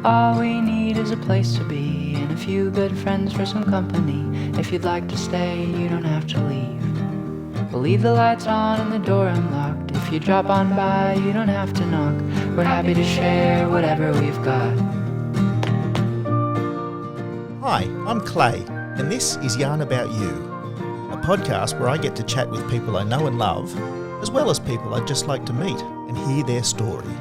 All we need is a place to be and a few good friends for some company. If you'd like to stay, you don't have to leave. We'll leave the lights on and the door unlocked. If you drop on by, you don't have to knock. We're happy to share whatever we've got. Hi, I'm Clay, and this is Yarn About You, a podcast where I get to chat with people I know and love, as well as people I'd just like to meet and hear their story.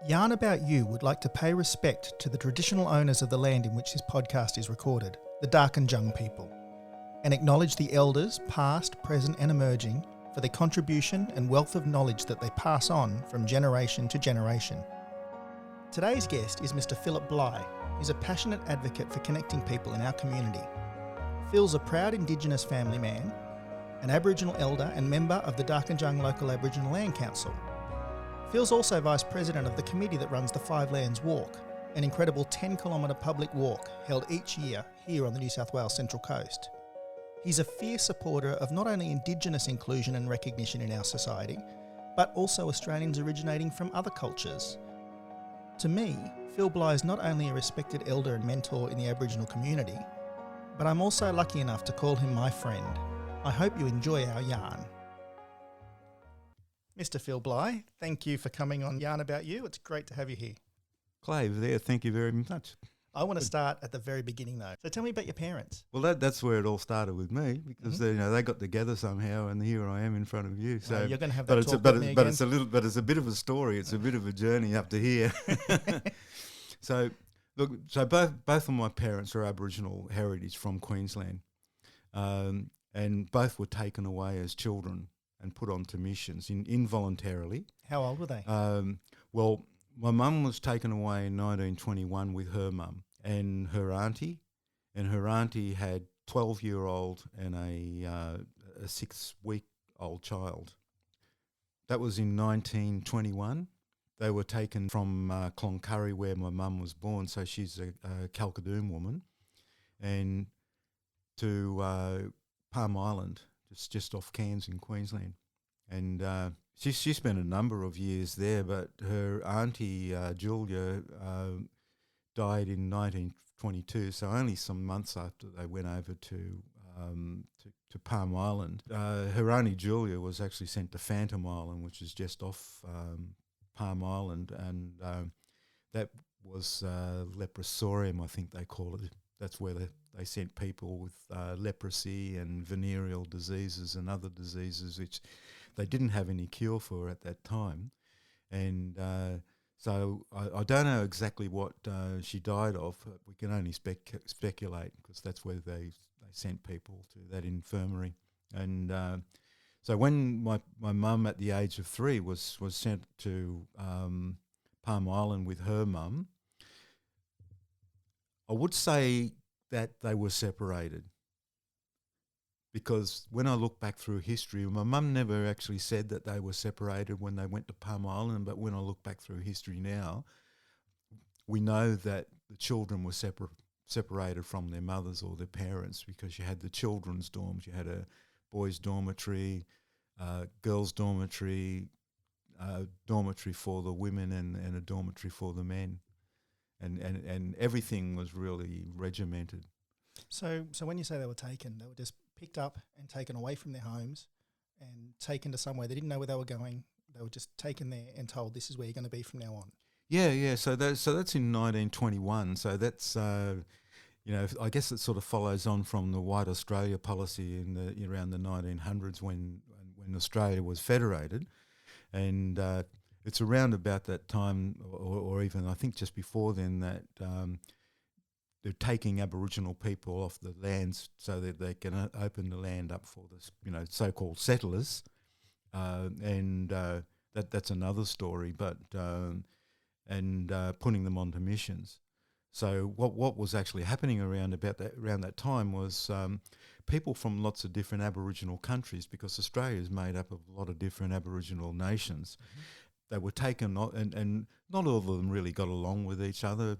Yarn About You would like to pay respect to the traditional owners of the land in which this podcast is recorded, the Darkinjung people, and acknowledge the elders, past, present and emerging, for their contribution and wealth of knowledge that they pass on from generation to generation. Today's guest is Mr. Phillip Bligh. He's a passionate advocate for connecting people in our community. Phil's a proud Indigenous family man, an Aboriginal elder and member of the Darkinjung Local Aboriginal Land Council. Phil's also Vice President of the committee that runs the Five Lands Walk, an incredible 10-kilometre public walk held each year here on the New South Wales Central Coast. He's a fierce supporter of not only Indigenous inclusion and recognition in our society, but also Australians originating from other cultures. To me, Phil Bligh is not only a respected elder and mentor in the Aboriginal community, but I'm also lucky enough to call him my friend. I hope you enjoy our yarn. Mr. Phil Bligh, thank you for coming on Yarn About You. It's great to have you here. Clay, there, thank you very much. I want to start at the very beginning though. So tell me about your parents. Well, that's where it all started with me because they got together somehow, and here I am in front of you. So you're going to have that talk with me again. It's a bit of a story. It's a bit of a journey up to here. So both of my parents are Aboriginal heritage from Queensland, and both were taken away as children and put onto missions involuntarily. How old were they? Well, my mum was taken away in 1921 with her mum and her auntie had 12-year-old and a 6-week-old child. That was in 1921. They were taken from Cloncurry, where my mum was born, so she's a Kalkadoon woman, and to Palm Island, just off Cairns in Queensland. And she spent a number of years there, but her auntie, Julia, died in 1922, so only some months after they went over to Palm Island. Her auntie Julia was actually sent to Phantom Island, which is just off Palm Island, and that was leprosorium, I think they call it. That's where they sent people with leprosy and venereal diseases and other diseases which they didn't have any cure for at that time. And so I don't know exactly what she died of. But we can only speculate because that's where they sent people to that infirmary. And so when my mum at the age of 3 was sent to Palm Island with her mum, I would say that they were separated, because when I look back through history, my mum never actually said that they were separated when they went to Palm Island, but when I look back through history now, we know that the children were separated from their mothers or their parents, because you had the children's dorms, you had a boys' dormitory, girls' dormitory, dormitory for the women and a dormitory for the men. And everything was really regimented. So when you say they were taken, they were just picked up and taken away from their homes and taken to somewhere. They didn't know where they were going. They were just taken there and told, this is where you're going to be from now on. Yeah. So that's in 1921. So that's I guess it sort of follows on from the White Australia policy around the 1900s when Australia was federated, and it's around about that time, or even I think just before then, that they're taking Aboriginal people off the lands so that they can open the land up for the so-called settlers, and that's another story. But putting them onto missions. So what was actually happening around that time was people from lots of different Aboriginal countries, because Australia is made up of a lot of different Aboriginal nations. Mm-hmm. They were taken, and not all of them really got along with each other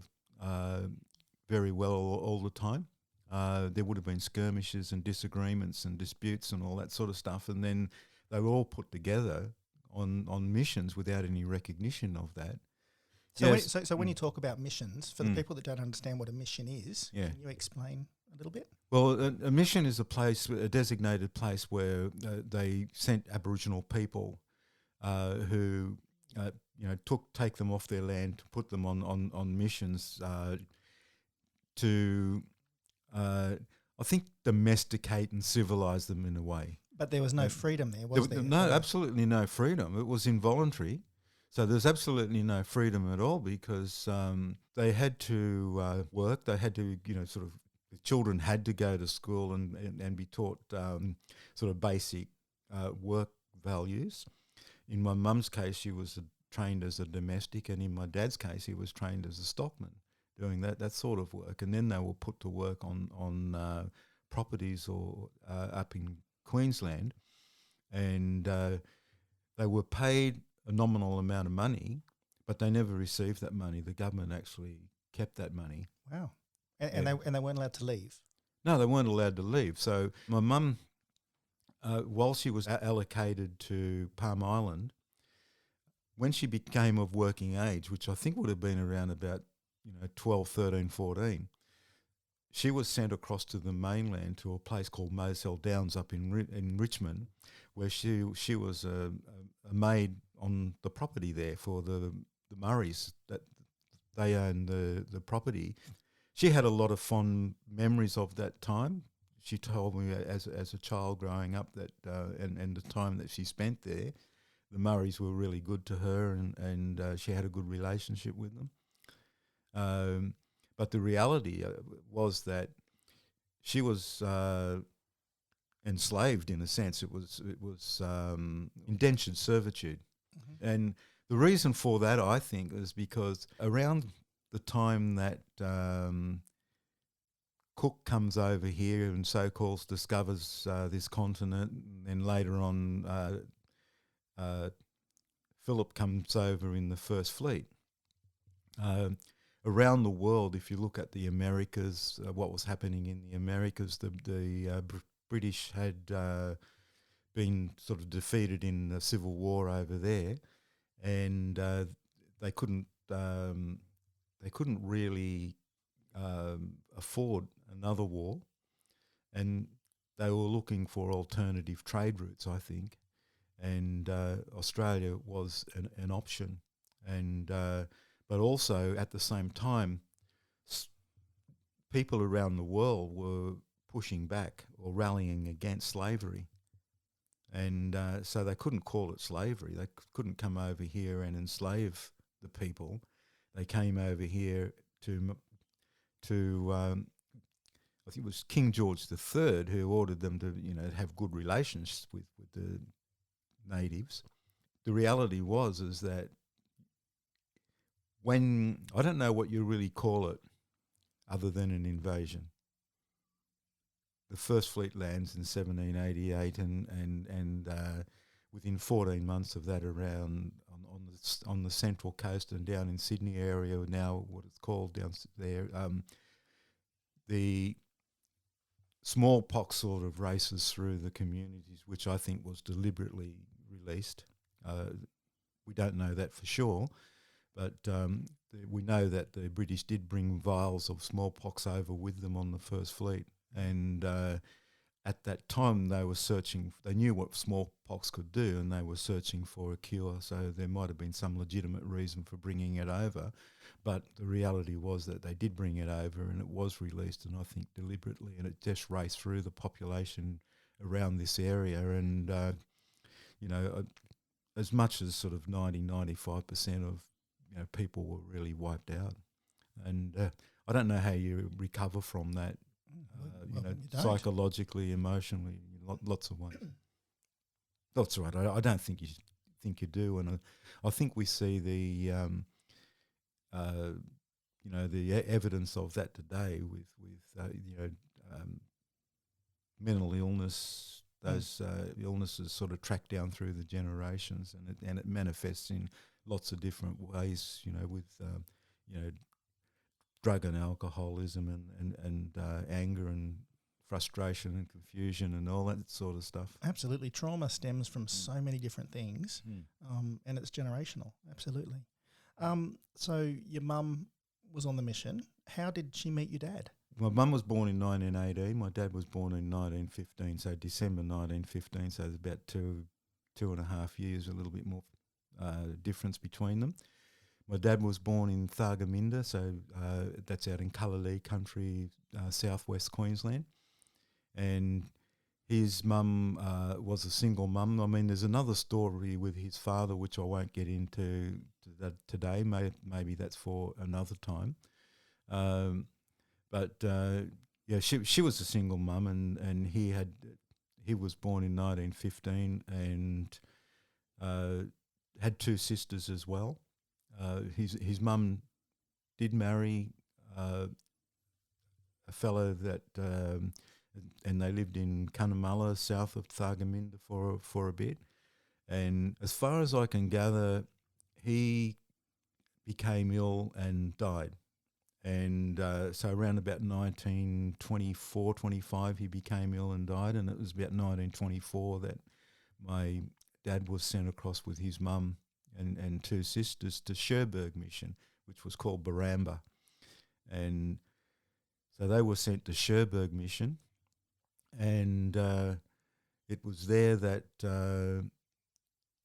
very well all the time. There would have been skirmishes and disagreements and disputes and all that sort of stuff, and then they were all put together on missions without any recognition of that. So, Yes. when you talk about missions, for the people that don't understand what a mission is, Yeah. can you explain a little bit? Well, a mission is a designated place where they sent Aboriginal people who, take them off their land, put them on missions to, I think, domesticate and civilise them in a way. But there was no freedom there, was there? No, absolutely no freedom. It was involuntary. So there's absolutely no freedom at all because they had to work. They had to, the children had to go to school and be taught sort of basic work values. In my mum's case, she was trained as a domestic, and in my dad's case, he was trained as a stockman, doing that sort of work. And then they were put to work on properties or up in Queensland, and they were paid a nominal amount of money, but they never received that money. The government actually kept that money. Wow. And they weren't allowed to leave? No, they weren't allowed to leave. So my mum, while she was allocated to Palm Island, when she became of working age, which I think would have been around about 12, 13, 14, she was sent across to the mainland to a place called Moselle Downs up in Richmond, where she was a maid on the property there for the Murrays, that they owned the property. She had a lot of fond memories of that time. She told me as a child growing up that and the time that she spent there, the Murrays were really good to her, and she had a good relationship with them. But the reality was that she was enslaved in a sense. It was indentured servitude, and the reason for that, I think, is because around the time that Cook comes over here and so-called discovers this continent, and then later on Phillip comes over in the first fleet. Around the world, if you look at the Americas, what was happening in the Americas, the British had been sort of defeated in the Civil War over there, and they couldn't really afford another war, and they were looking for alternative trade routes, I think, and Australia was an option, and but also at the same time, people around the world were pushing back or rallying against slavery. And so they couldn't call it slavery. They couldn't come over here and enslave the people. They came over here to I think it was King George III who ordered them to, have good relations with the natives. The reality is that when, I don't know what you really call it other than an invasion. The First Fleet lands in 1788, and within 14 months of that, around on the Central Coast and down in Sydney area, now what it's called down there, the smallpox sort of races through the communities, which I think was deliberately released. We don't know that for sure, but we know that the British did bring vials of smallpox over with them on the First Fleet. And at that time, they were searching. They knew what smallpox could do, and they were searching for a cure. So there might have been some legitimate reason for bringing it over, but the reality was that they did bring it over, and it was released, and I think deliberately, and it just raced through the population around this area, and as much as sort of 95% of people were really wiped out, and I don't know how you recover from that. Psychologically, emotionally, lots of ways. That's right. I don't think you do, and I think we see the evidence of that today with mental illness. Those illnesses sort of track down through the generations, and it manifests in lots of different ways. With drug and alcoholism and anger and frustration and confusion and all that sort of stuff. Absolutely. Trauma stems from so many different things, and it's generational. Absolutely. So your mum was on the mission. How did she meet your dad? My mum was born in 1918. My dad was born in 1915, so December 1915. So there's about two and a half years, a little bit more difference between them. My dad was born in Thargomindah, so that's out in Cullaleague country, southwest Queensland. And his mum was a single mum. I mean, there's another story with his father, which I won't get into today. Maybe that's for another time. But she was a single mum, and he was born in 1915 and had two sisters as well. His mum did marry a fellow that, and they lived in Cunnamulla, south of Thargomindah, for a bit. And as far as I can gather, he became ill and died. And so around about 1924, 25, he became ill and died. And it was about 1924 that my dad was sent across with his mum and two sisters to Cherbourg Mission, which was called Baramba. And so they were sent to Cherbourg Mission. And it was there that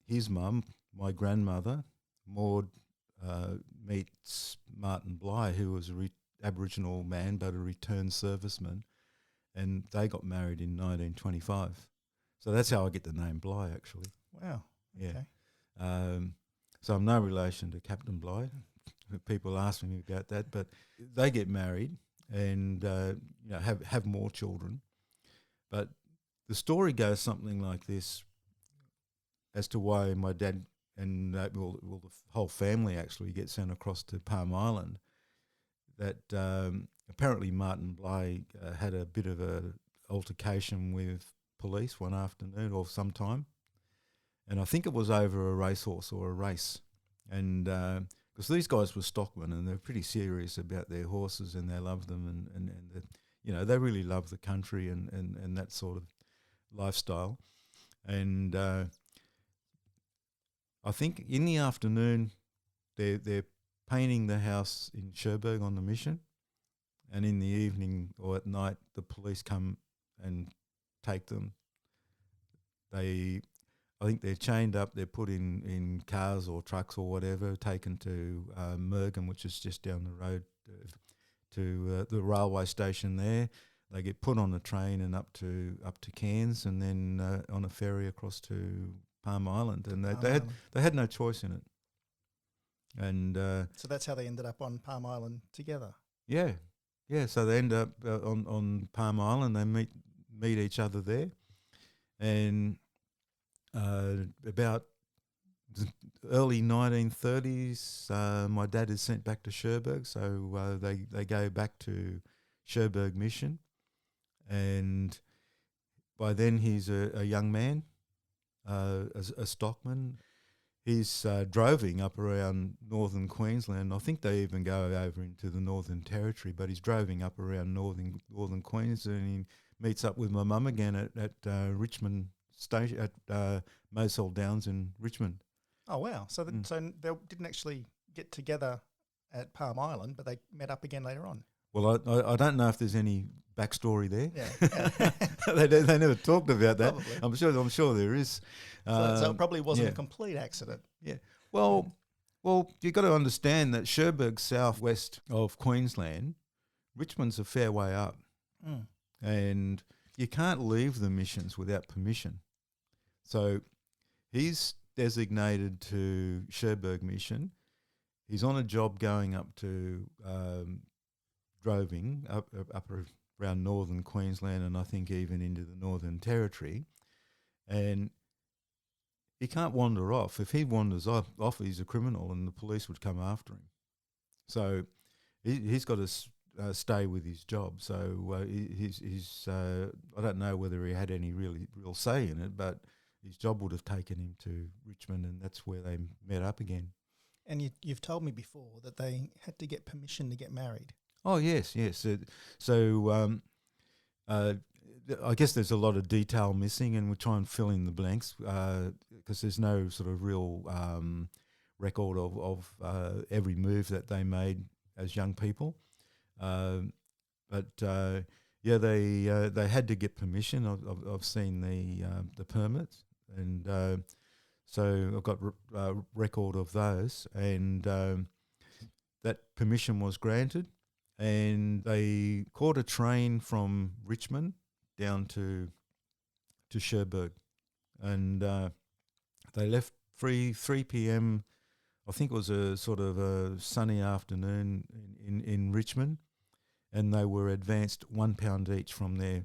his mum, my grandmother, Maud, meets Martin Bligh, who was an Aboriginal man but a returned serviceman, and they got married in 1925. So that's how I get the name Bligh, actually. Wow. Yeah. Okay. So I'm no relation to Captain Bligh. People ask me about that, but they get married and have more children. But the story goes something like this as to why my dad and the whole family actually get sent across to Palm Island. That apparently Martin Bligh had a bit of a altercation with police one afternoon or sometime, and I think it was over a racehorse or a race, and because these guys were stockmen and they're pretty serious about their horses and they love them and they really love the country and that sort of lifestyle, and I think in the afternoon they're painting the house in Cherbourg on the mission, and in the evening or at night the police come and take them. I think they're chained up, they're put in cars or trucks or whatever, taken to Mergen, which is just down the road to the railway station there. They get put on a train and up to Cairns, and then on a ferry across to Palm Island, and they had no choice in it. And so that's how they ended up on Palm Island together. Yeah. So they end up on Palm Island. They meet each other there, and about the early 1930s, my dad is sent back to Cherbourg. So they go back to Cherbourg Mission, and by then he's a young man, a stockman. He's droving up around northern Queensland. I think they even go over into the Northern Territory, but he's droving up around northern Queensland, and he meets up with my mum again at Richmond Station, at Moselle Downs in Richmond. Oh, wow. So so they didn't actually get together at Palm Island, but they met up again later on. Well, I don't know if there's any backstory there. Yeah. They never talked about that. Probably. I'm sure there is. So it probably wasn't a complete accident. Yeah. Well, you've got to understand that Cherbourg's southwest of Queensland, Richmond's a fair way up, and you can't leave the missions without permission. So he's designated to Cherbourg Mission. He's on a job going up to droving up around northern Queensland, and I think even into the Northern Territory, and he can't wander off. If he wanders off, he's a criminal, and the police would come after him. So he's got to stay with his job. So he's I don't know whether he had any real say in it, but his job would have taken him to Richmond, and that's where they met up again. And you've told me before that they had to get permission to get married. Oh, yes. So I guess there's a lot of detail missing, and we'll try and fill in the blanks because there's no sort of real record of every move that they made as young people. They had to get permission. I've seen the permits, and so I've got record of those, and that permission was granted, and they caught a train from Richmond down to Cherbourg, and they left 3 p.m. I think it was a sort of a sunny afternoon in Richmond, and they were advanced £1 each from their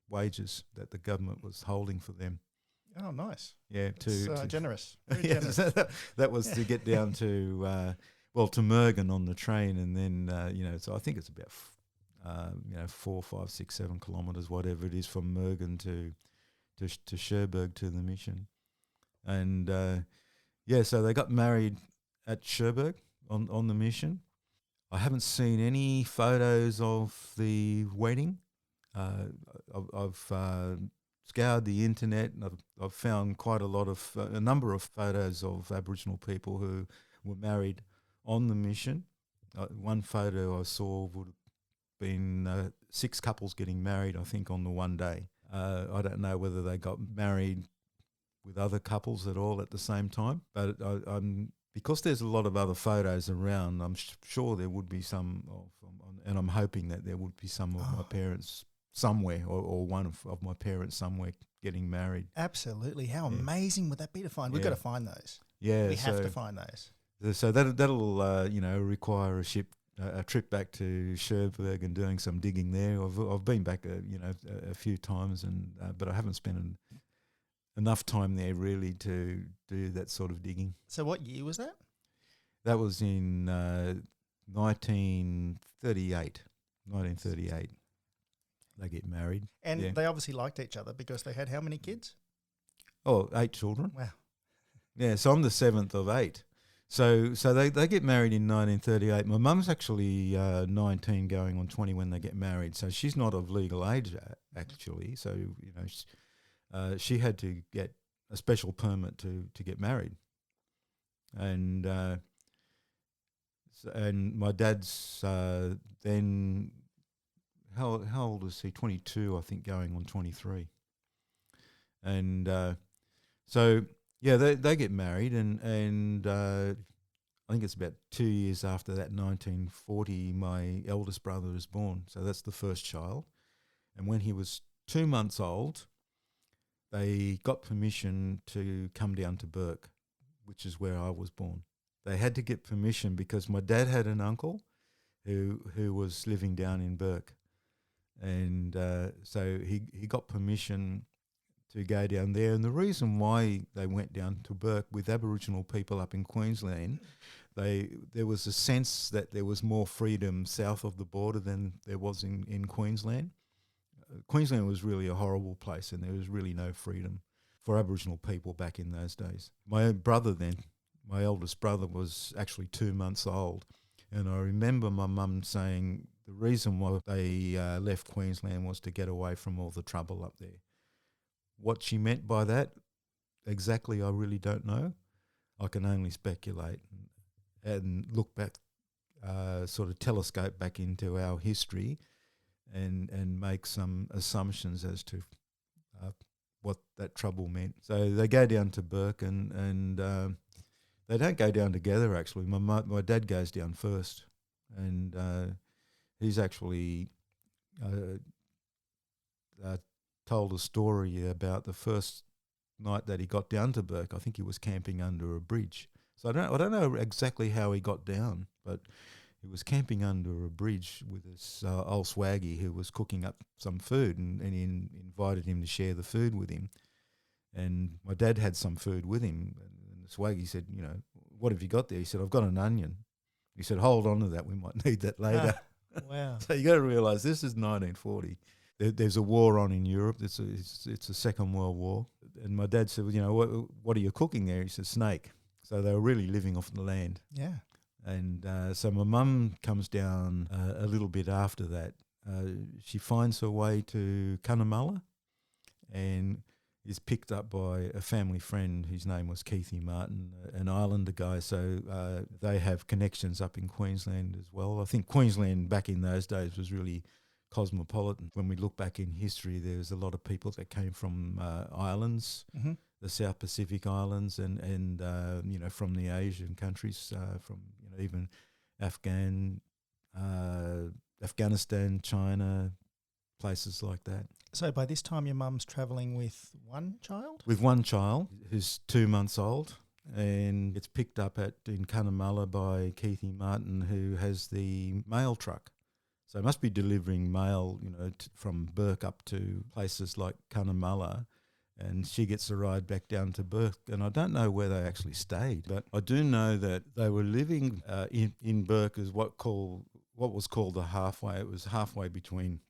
wages that the government was holding for them. Oh, nice. Yeah, to generous. Very yeah, generous. that was to get down to to Mergen on the train, and then so I think it's about 4, 5, 6, 7 kilometres, whatever it is, from Mergen to Cherbourg to the mission, and so they got married at Cherbourg on the mission. I haven't seen any photos of the wedding. I've scoured the internet, and I've found quite a number of photos of Aboriginal people who were married on the mission. One photo I saw would have been 6 couples getting married, I think, on the one day. I don't know whether they got married with other couples at all at the same time, but I'm because there's a lot of other photos around, I'm sure there would be some and I'm hoping that there would be some of my parents somewhere, or one of my parents somewhere getting married. Absolutely. How amazing would that be to find? We've got to find those. Yeah, we have to find those. So that'll require a trip back to Cherbourg and doing some digging there. I've been back a few times, but I haven't spent enough time there really to do that sort of digging. So what year was that? That was in 1938. They get married. And they obviously liked each other because they had how many kids? Oh, 8 children. Wow. Yeah, so I'm the 7th of 8. So they get married in 1938. My mum's actually 19 going on 20 when they get married. So she's not of legal age actually. So, she had to get a special permit to get married. And my dad's then, how old is he? 22, I think, going on 23. And they get married, and I think it's about 2 years after that, 1940, my eldest brother is born. So that's the first child. And when he was 2 months old, they got permission to come down to Burke, which is where I was born. They had to get permission because my dad had an uncle who was living down in Burke. And so he got permission to go down there. And the reason why they went down to Burke with Aboriginal people up in Queensland, there was a sense that there was more freedom south of the border than there was in Queensland. Queensland was really a horrible place, and there was really no freedom for Aboriginal people back in those days. My brother then, my eldest brother, was actually 2 months old, and I remember my mum saying the reason why they left Queensland was to get away from all the trouble up there. What she meant by that, exactly, I really don't know. I can only speculate and look back, sort of telescope back into our history and make some assumptions as to what that trouble meant. So they go down to Burke, and they don't go down together, actually. My dad goes down first, and he's actually told a story about the first night that he got down to Burke. I think he was camping under a bridge. So I don't know exactly how he got down, but he was camping under a bridge with this old swaggy who was cooking up some food, and he invited him to share the food with him. And my dad had some food with him, and the swaggy said, what have you got there? He said, I've got an onion. He said, hold on to that, we might need that later. Wow. So you got to realise this is 1940. There's a war on in Europe. It's a Second World War. And my dad said, what are you cooking there? He said, snake. So they were really living off the land. Yeah. And so my mum comes down a little bit after that. She finds her way to Cunnamulla, and is picked up by a family friend whose name was Keithy Martin, an Islander guy. So they have connections up in Queensland as well. I think Queensland back in those days was really cosmopolitan. When we look back in history, there's a lot of people that came from islands, the South Pacific Islands, and from the Asian countries, from even Afghanistan, China, places like that. So by this time, your mum's travelling with one child? With one child who's 2 months old, and it's picked up in Cunnamulla by Keithy Martin, who has the mail truck. So it must be delivering mail, from Burke up to places like Cunnamulla, and she gets a ride back down to Burke. And I don't know where they actually stayed, but I do know that they were living in Burke as what was called the halfway. It was halfway between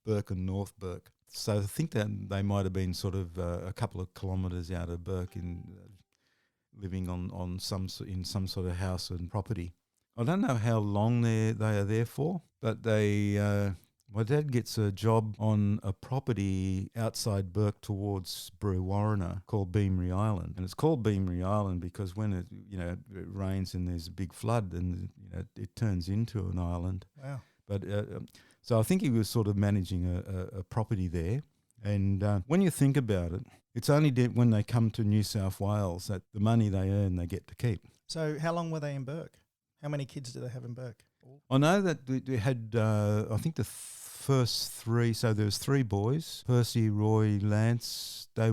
Burke and North Burke. So I think that they might have been sort of a couple of kilometres out of Burke, living in some sort of house and property. I don't know how long they are there for, but my dad gets a job on a property outside Burke towards Brewarrina called Beamery Island, and it's called Beamery Island because when it rains and there's a big flood, and it turns into an island. Wow! But so I think he was sort of managing a property there. And when you think about it, it's only when they come to New South Wales that the money they earn they get to keep. So how long were they in Burke? How many kids do they have in Burke? I know that they had, I think the first three, so there was three boys, Percy, Roy, Lance. I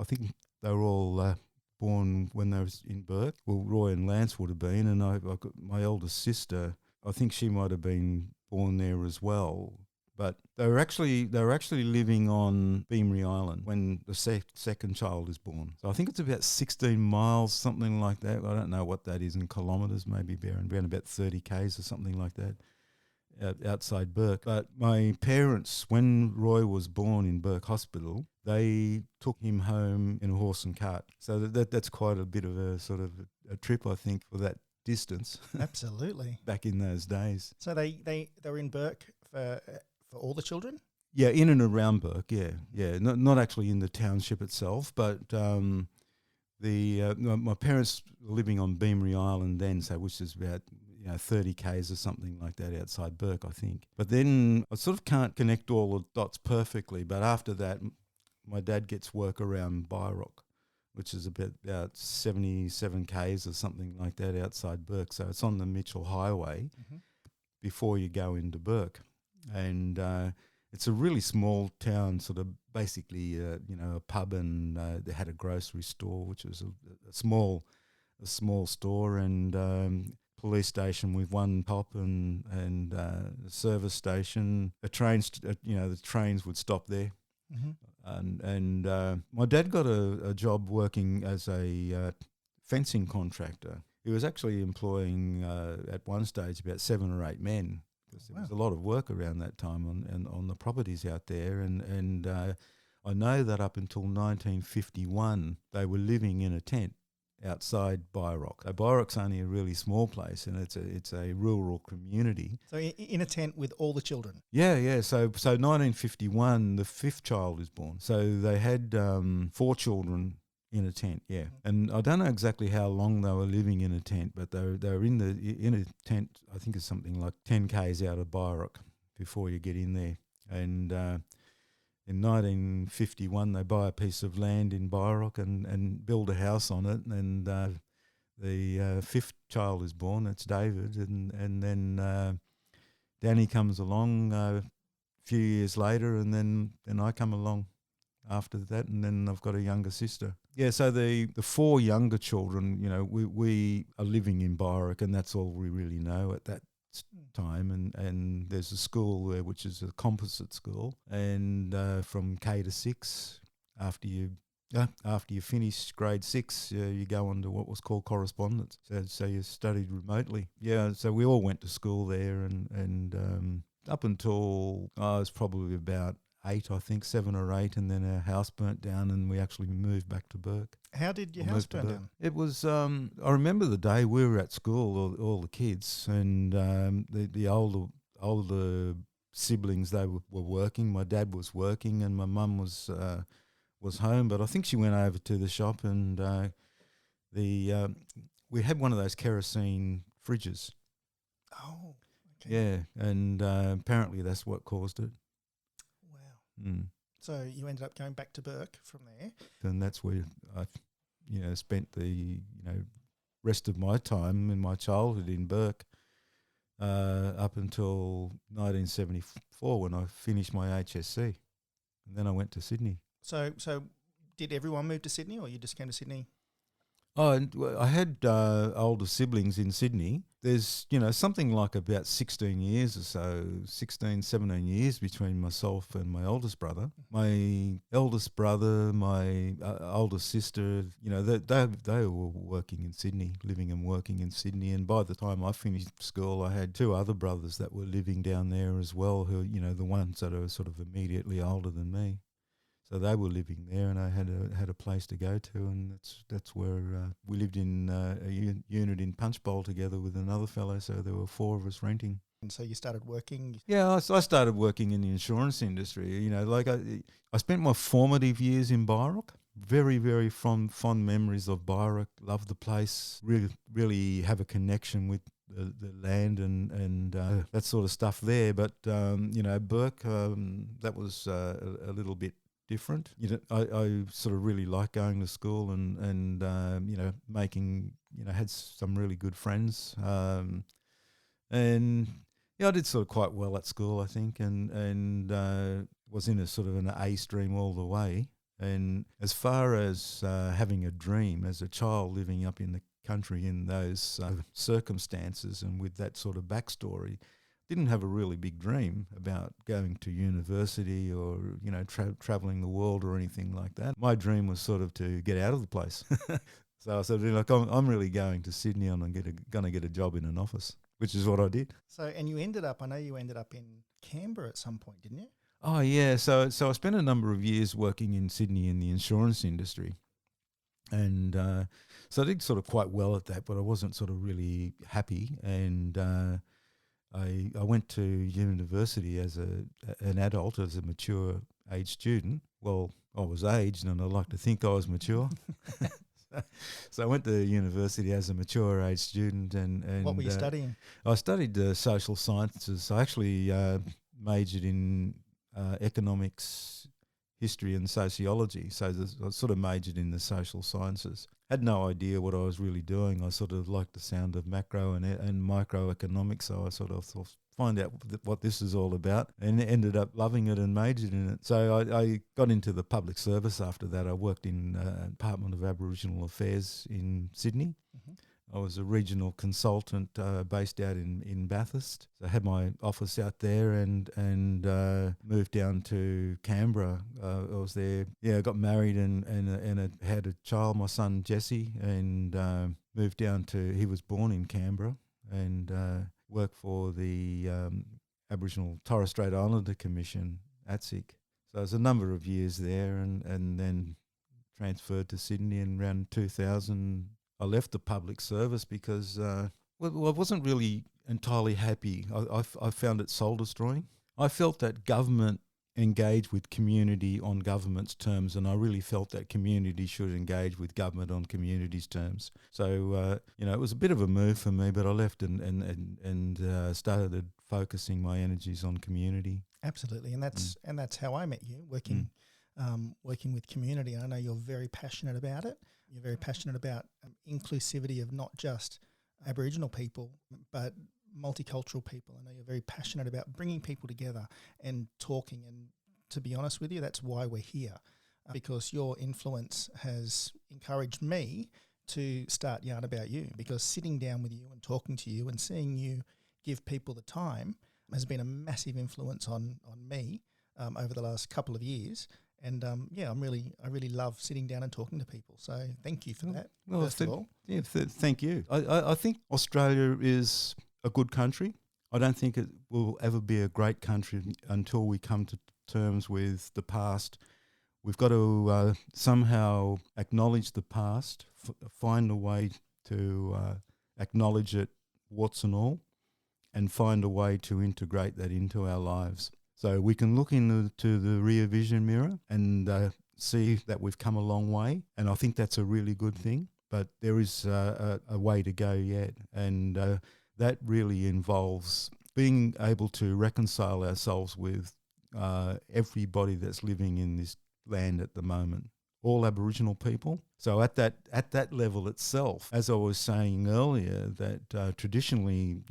think they were all born when they was in Burke. Well, Roy and Lance would have been, and I got my eldest sister, I think she might have been born there as well. But they were actually living on Beamery Island when the second child is born. So I think it's about 16 miles, something like that. I don't know what that is in kilometres, maybe around about 30 k's or something like that, outside Burke. But my parents, when Roy was born in Burke Hospital, they took him home in a horse and cart. So that's quite a bit of a sort of a trip, I think, for that distance. Absolutely. Back in those days. So they were in Burke for all the children? Yeah, in and around Burke, yeah. Not actually in the township itself, but my parents were living on Beamery Island then, so which is about 30 k's or something like that outside Burke, I think. But then I sort of can't connect all the dots perfectly, but after that, my dad gets work around Byrock, which is about 77 k's or something like that outside Burke. So it's on the Mitchell Highway before you go into Burke. And it's a really small town, sort of basically, a pub, and they had a grocery store, which was a small store, and police station with one top, and a service station. The trains would stop there. And my dad got a job working as a fencing contractor. He was actually employing at one stage about 7 or 8 men. There was a lot of work around that time on the properties out there, and I know that up until 1951 they were living in a tent outside Byrock. So Byrock's only a really small place, and it's a rural community. So in a tent with all the children? Yeah. So 1951, the fifth child is born. So they had 4 children in a tent, yeah. And I don't know exactly how long they were living in a tent, but they were in a tent, I think it's something like 10 k's out of Byrock before you get in there. And in 1951, they buy a piece of land in Byrock and build a house on it. And the fifth child is born, it's David. And then Danny comes along a few years later, and then I come along after that, and then I've got a younger sister. Yeah, so the 4 younger children, we are living in Byrock, and that's all we really know at that time. And there's a school there, which is a composite school, and from K to 6, after you finish grade 6, you go on to what was called correspondence. So you studied remotely. Yeah, so we all went to school there, and up until I was probably about 8, I think, 7 or 8, and then our house burnt down, and we actually moved back to Burke. How did your house burn down? It was, I remember the day we were at school, all the kids, and the older siblings, they were working. My dad was working, and my mum was was home, but I think she went over to the shop and we had one of those kerosene fridges. Oh, okay. Yeah, and apparently that's what caused it. Wow. Mm. So you ended up going back to Burke from there. And that's where I, spent the rest of my time in my childhood in Burke up until 1974 when I finished my HSC, and then I went to Sydney. So did everyone move to Sydney, or you just came to Sydney? Oh, and I had older siblings in Sydney. There's, something like about 16 years or so, 16, 17 years between myself and my oldest brother. My eldest brother, my oldest sister, they were working in Sydney, living and working in Sydney. And by the time I finished school, I had two other brothers that were living down there as well, who, the ones that are sort of immediately older than me. So they were living there, and I had a place to go to, and that's where we lived in a unit in Punchbowl together with another fellow. So there were four of us renting. And so you started working. Yeah, I started working in the insurance industry. I spent my formative years in Byrock. Very, very fond memories of Byrock. Love the place. Really have a connection with the land and that sort of stuff there. But Burke, that was a little bit different. I sort of really liked going to school and making, had some really good friends. And I did sort of quite well at school, I think, and was in a sort of an A stream all the way. And as far as having a dream as a child living up in the country in those circumstances and with that sort of backstory, didn't have a really big dream about going to university or, travelling the world or anything like that. My dream was sort of to get out of the place. So I said, I'm really going to Sydney and I'm going to get a job in an office, which is what I did. So, and you ended up in Canberra at some point, didn't you? Oh, yeah. So I spent a number of years working in Sydney in the insurance industry. And so I did sort of quite well at that, but I wasn't sort of really happy. And I went to university as an adult, as a mature age student. Well, I was aged and I like to think I was mature. So I went to university as a mature age student. And what were you studying? I studied social sciences. I actually majored in economics, history and sociology. So I sort of majored in the social sciences. Had no idea what I was really doing. I sort of liked the sound of macro and microeconomics, so I sort of thought, find out what this is all about, and ended up loving it and majored in it. So I got into the public service after that. I worked in Department of Aboriginal Affairs in Sydney. Mm-hmm. I was a regional consultant based out in Bathurst. So I had my office out there and moved down to Canberra. I was there. Yeah, I got married and had a child, my son Jesse, and moved down to. He was born in Canberra and worked for the Aboriginal Torres Strait Islander Commission, ATSIC. So it was a number of years there, and then transferred to Sydney. And around 2000. I left the public service because I wasn't really entirely happy. I found it soul-destroying. I felt that government engaged with community on government's terms, and I really felt that community should engage with government on community's terms. So, it was a bit of a move for me, but I left and started focusing my energies on community. Absolutely, and that's how I met you, working with community. I know you're very passionate about it. You're very passionate about inclusivity of not just Aboriginal people, but multicultural people. I know you're very passionate about bringing people together and talking. And to be honest with you, that's why we're here, because your influence has encouraged me to start Yarn About You, because sitting down with you and talking to you and seeing you give people the time has been a massive influence on me over the last couple of years. And I really love sitting down and talking to people. So thank you for that. Well, first of all, thank you. I think Australia is a good country. I don't think it will ever be a great country until we come to terms with the past. We've got to somehow acknowledge the past, find a way to acknowledge it, warts and all, and find a way to integrate that into our lives. So we can look into the rear vision mirror and see that we've come a long way, and I think that's a really good thing. But there is a way to go yet, and that really involves being able to reconcile ourselves with everybody that's living in this land at the moment, all Aboriginal people. So at that level itself, as I was saying earlier, that traditionally,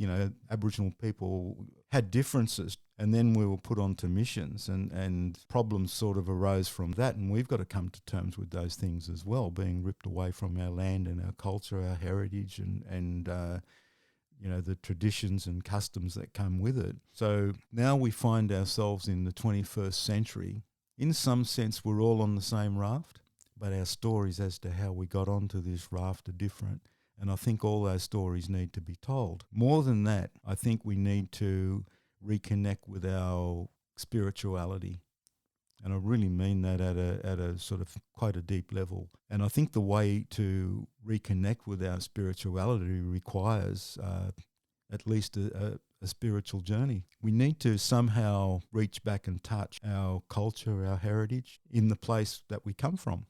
Aboriginal people had differences, and then we were put onto missions, and problems sort of arose from that, and we've got to come to terms with those things as well, being ripped away from our land and our culture, our heritage, and the traditions and customs that come with it. So now we find ourselves in the 21st century. In some sense, we're all on the same raft, but our stories as to how we got onto this raft are different. And I think all those stories need to be told. More than that, I think we need to reconnect with our spirituality. And I really mean that at a sort of quite a deep level. And I think the way to reconnect with our spirituality requires at least a spiritual journey. We need to somehow reach back and touch our culture, our heritage in the place that we come from.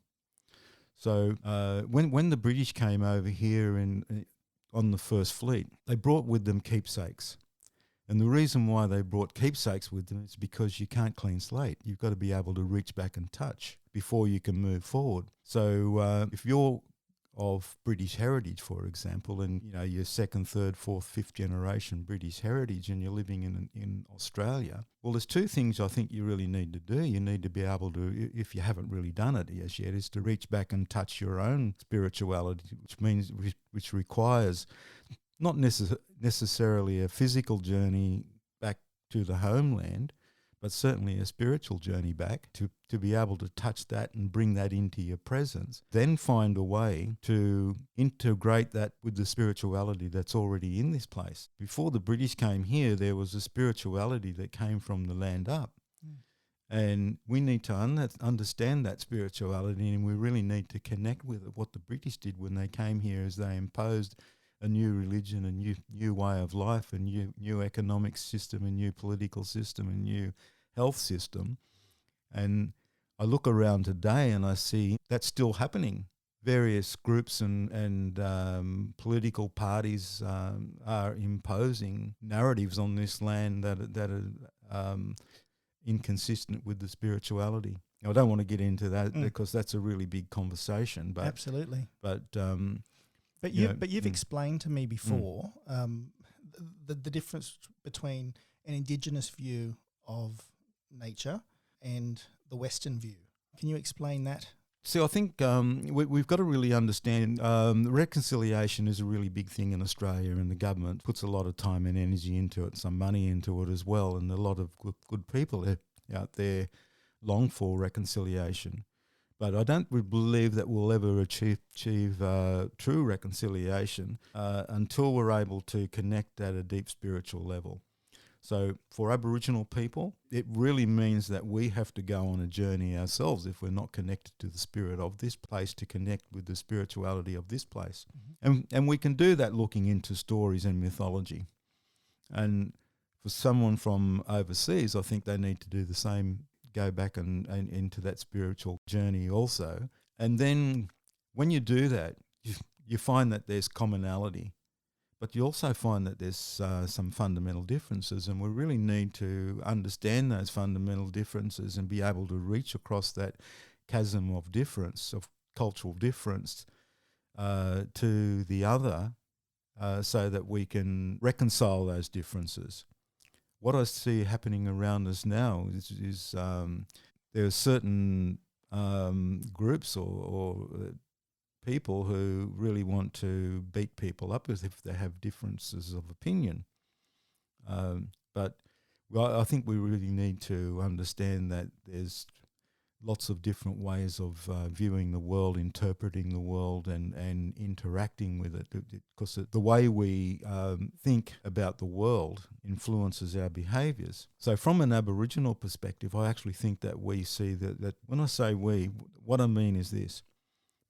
So when the British came over here on the First Fleet, they brought with them keepsakes. And the reason why they brought keepsakes with them is because you can't clean slate. You've got to be able to reach back and touch before you can move forward. So if you're of British heritage, for example, and you're second, third, fourth, fifth generation British heritage, and you're living in Australia, well, there's two things I think you really need to do. You need to be able to, if you haven't really done it as yet, is to reach back and touch your own spirituality, which requires not necessarily a physical journey back to the homeland, but certainly a spiritual journey back to be able to touch that and bring that into your presence. Then find a way to integrate that with the spirituality that's already in this place. Before the British came here, there was a spirituality that came from the land up. And we need to understand that spirituality, and we really need to connect with it. What the British did when they came here is they imposed a new religion, a new way of life, a new economic system, a new political system, a new health system. And I look around today and I see that's still happening. Various groups and political parties are imposing narratives on this land that are inconsistent with the spirituality. I don't want to get into that because that's a really big conversation. But absolutely. But you've explained to me before the difference between an Indigenous view of nature and the Western view. Can you explain that? So I think we've got to really understand reconciliation is a really big thing in Australia, and the government puts a lot of time and energy into it, some money into it as well, and a lot of good people out there long for reconciliation. But I don't believe that we'll ever achieve true reconciliation until we're able to connect at a deep spiritual level. So for Aboriginal people, it really means that we have to go on a journey ourselves if we're not connected to the spirit of this place, to connect with the spirituality of this place. Mm-hmm. And we can do that looking into stories and mythology. And for someone from overseas, I think they need to do the same, go back and into that spiritual journey also. And then when you do that, you find that there's commonality, but you also find that there's some fundamental differences, and we really need to understand those fundamental differences and be able to reach across that chasm of difference, of cultural difference, to the other, so that we can reconcile those differences. What I see happening around us now is there are certain groups or people who really want to beat people up as if they have differences of opinion. But I think we really need to understand that there's lots of different ways of viewing the world, interpreting the world, and interacting with it, because the way we think about the world influences our behaviours. So from an Aboriginal perspective, I actually think that we see that when I say we, what I mean is this,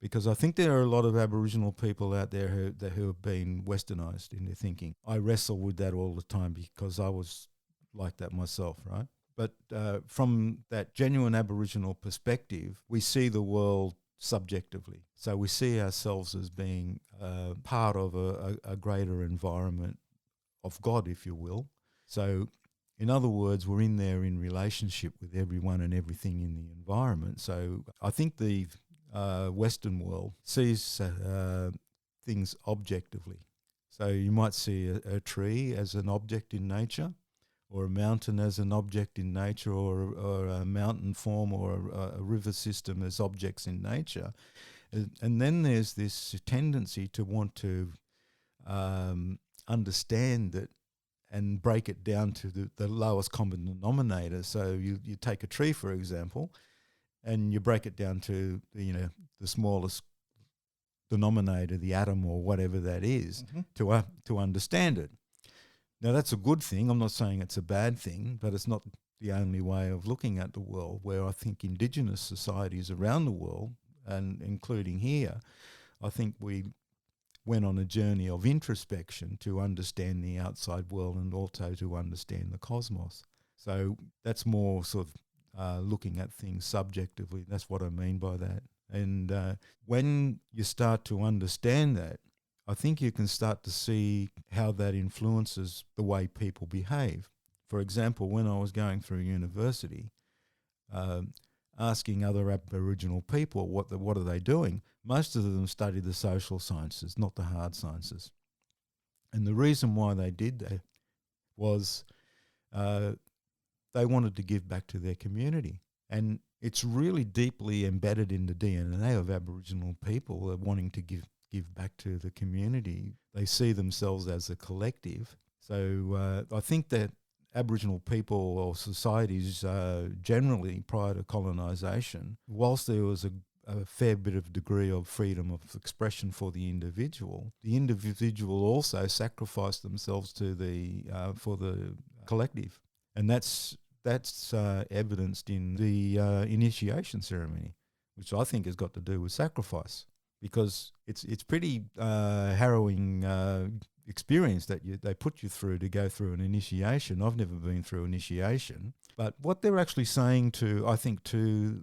because I think there are a lot of Aboriginal people out there who have been westernised in their thinking. I wrestle with that all the time because I was like that myself, right? But from that genuine Aboriginal perspective, we see the world subjectively. So we see ourselves as being part of a greater environment of God, if you will. So in other words, we're in there in relationship with everyone and everything in the environment. So I think the Western world sees things objectively. So you might see a tree as an object in nature, or a mountain as an object in nature, or a mountain form or a river system as objects in nature. And then there's this tendency to want to understand that and break it down to the lowest common denominator. So you take a tree, for example, and you break it down to the smallest denominator, the atom or whatever that is, to understand it. Now, that's a good thing. I'm not saying it's a bad thing, but it's not the only way of looking at the world, where I think Indigenous societies around the world, and including here, I think we went on a journey of introspection to understand the outside world and also to understand the cosmos. So that's more sort of looking at things subjectively. That's what I mean by that. And when you start to understand that, I think you can start to see how that influences the way people behave. For example, when I was going through university, asking other Aboriginal people what are they doing, most of them studied the social sciences, not the hard sciences. And the reason why they did that was they wanted to give back to their community. And it's really deeply embedded in the DNA of Aboriginal people, wanting to give back to the community. They see themselves as a collective. So I think that Aboriginal people or societies generally prior to colonisation, whilst there was a fair bit of degree of freedom of expression for the individual also sacrificed themselves to for the collective. And that's evidenced in the initiation ceremony, which I think has got to do with sacrifice, because it's pretty harrowing experience that they put you through to go through an initiation. I've never been through initiation, but what they're actually saying to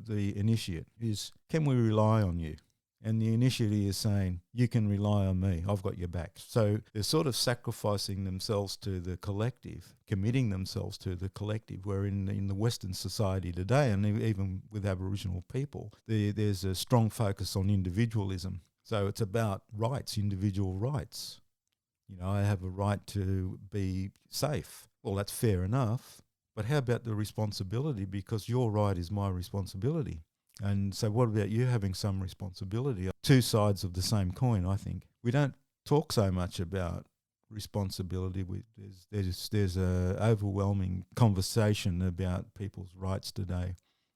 the initiate is, can we rely on you? And the initiate is saying, you can rely on me, I've got your back. So they're sort of sacrificing themselves to the collective, committing themselves to the collective, where in the Western society today, and even with Aboriginal people, there's a strong focus on individualism. So it's about rights, individual rights. I have a right to be safe. Well, that's fair enough. But how about the responsibility? Because your right is my responsibility. And so what about you having some responsibility? Two sides of the same coin, I think. We don't talk so much about responsibility. There's a overwhelming conversation about people's rights today.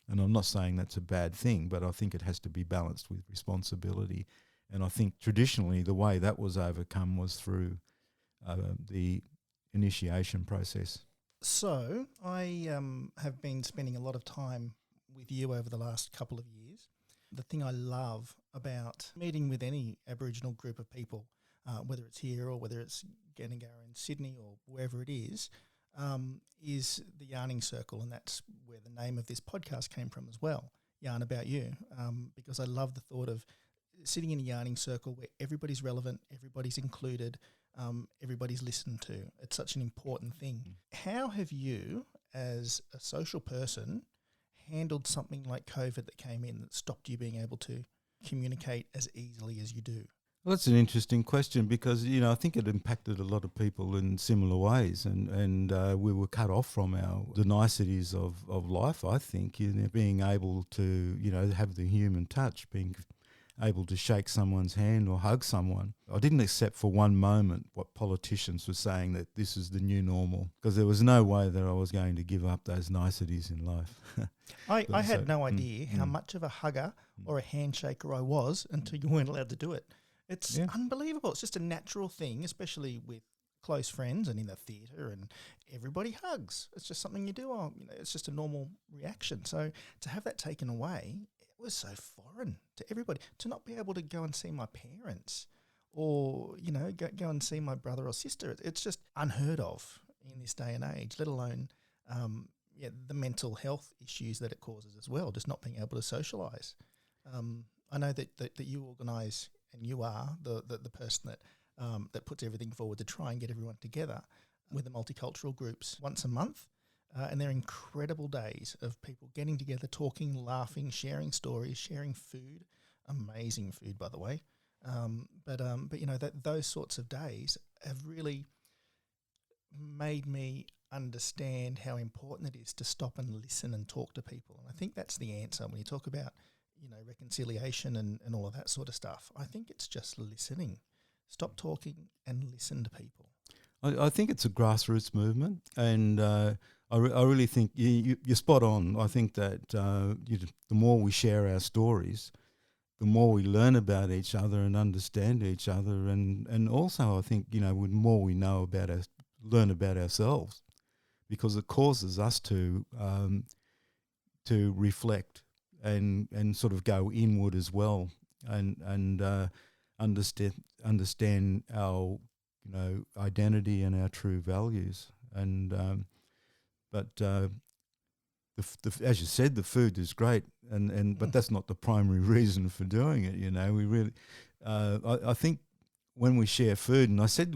And I'm not saying that's a bad thing, but I think it has to be balanced with responsibility. And I think traditionally the way that was overcome was through the initiation process. So I have been spending a lot of time with you over the last couple of years. The thing I love about meeting with any Aboriginal group of people, whether it's here or whether it's Ganagara in Sydney or wherever it is the yarning circle, and that's where the name of this podcast came from as well, Yarn About You, because I love the thought of sitting in a yarning circle where everybody's relevant, everybody's included, everybody's listened to. It's such an important thing. How have you, as a social person, handled something like COVID that came in that stopped you being able to communicate as easily as you do? Well, that's an interesting question, because I think it impacted a lot of people in similar ways, and we were cut off from the niceties of life. I think being able to have the human touch, being able to shake someone's hand or hug someone. I didn't accept for one moment what politicians were saying, that this is the new normal, because there was no way that I was going to give up those niceties in life. I had no idea how much of a hugger or a handshaker I was until you weren't allowed to do it. It's unbelievable. It's just a natural thing, especially with close friends and in the theatre, and everybody hugs. It's just something you do. It's just a normal reaction. So to have that taken away, it was so foreign to everybody. To not be able to go and see my parents, or go and see my brother or sister, it's just unheard of in this day and age. Let alone the mental health issues that it causes as well, just not being able to socialise. I know that you organise, and you are the person that puts everything forward to try and get everyone together with the multicultural groups once a month. And they're incredible days of people getting together, talking, laughing, sharing stories, sharing food. Amazing food, by the way. But those sorts of days have really made me understand how important it is to stop and listen and talk to people. And I think that's the answer when you talk about, reconciliation and all of that sort of stuff. I think it's just listening. Stop talking and listen to people. I think it's a grassroots movement, and I really think you're spot on. I think that the more we share our stories, the more we learn about each other and understand each other, and also I think the more we know learn about ourselves, because it causes us to reflect and sort of go inward as well, and understand our identity and our true values. And but as you said, the food is great, but that's not the primary reason for doing it. We really, I think when we share food, and I said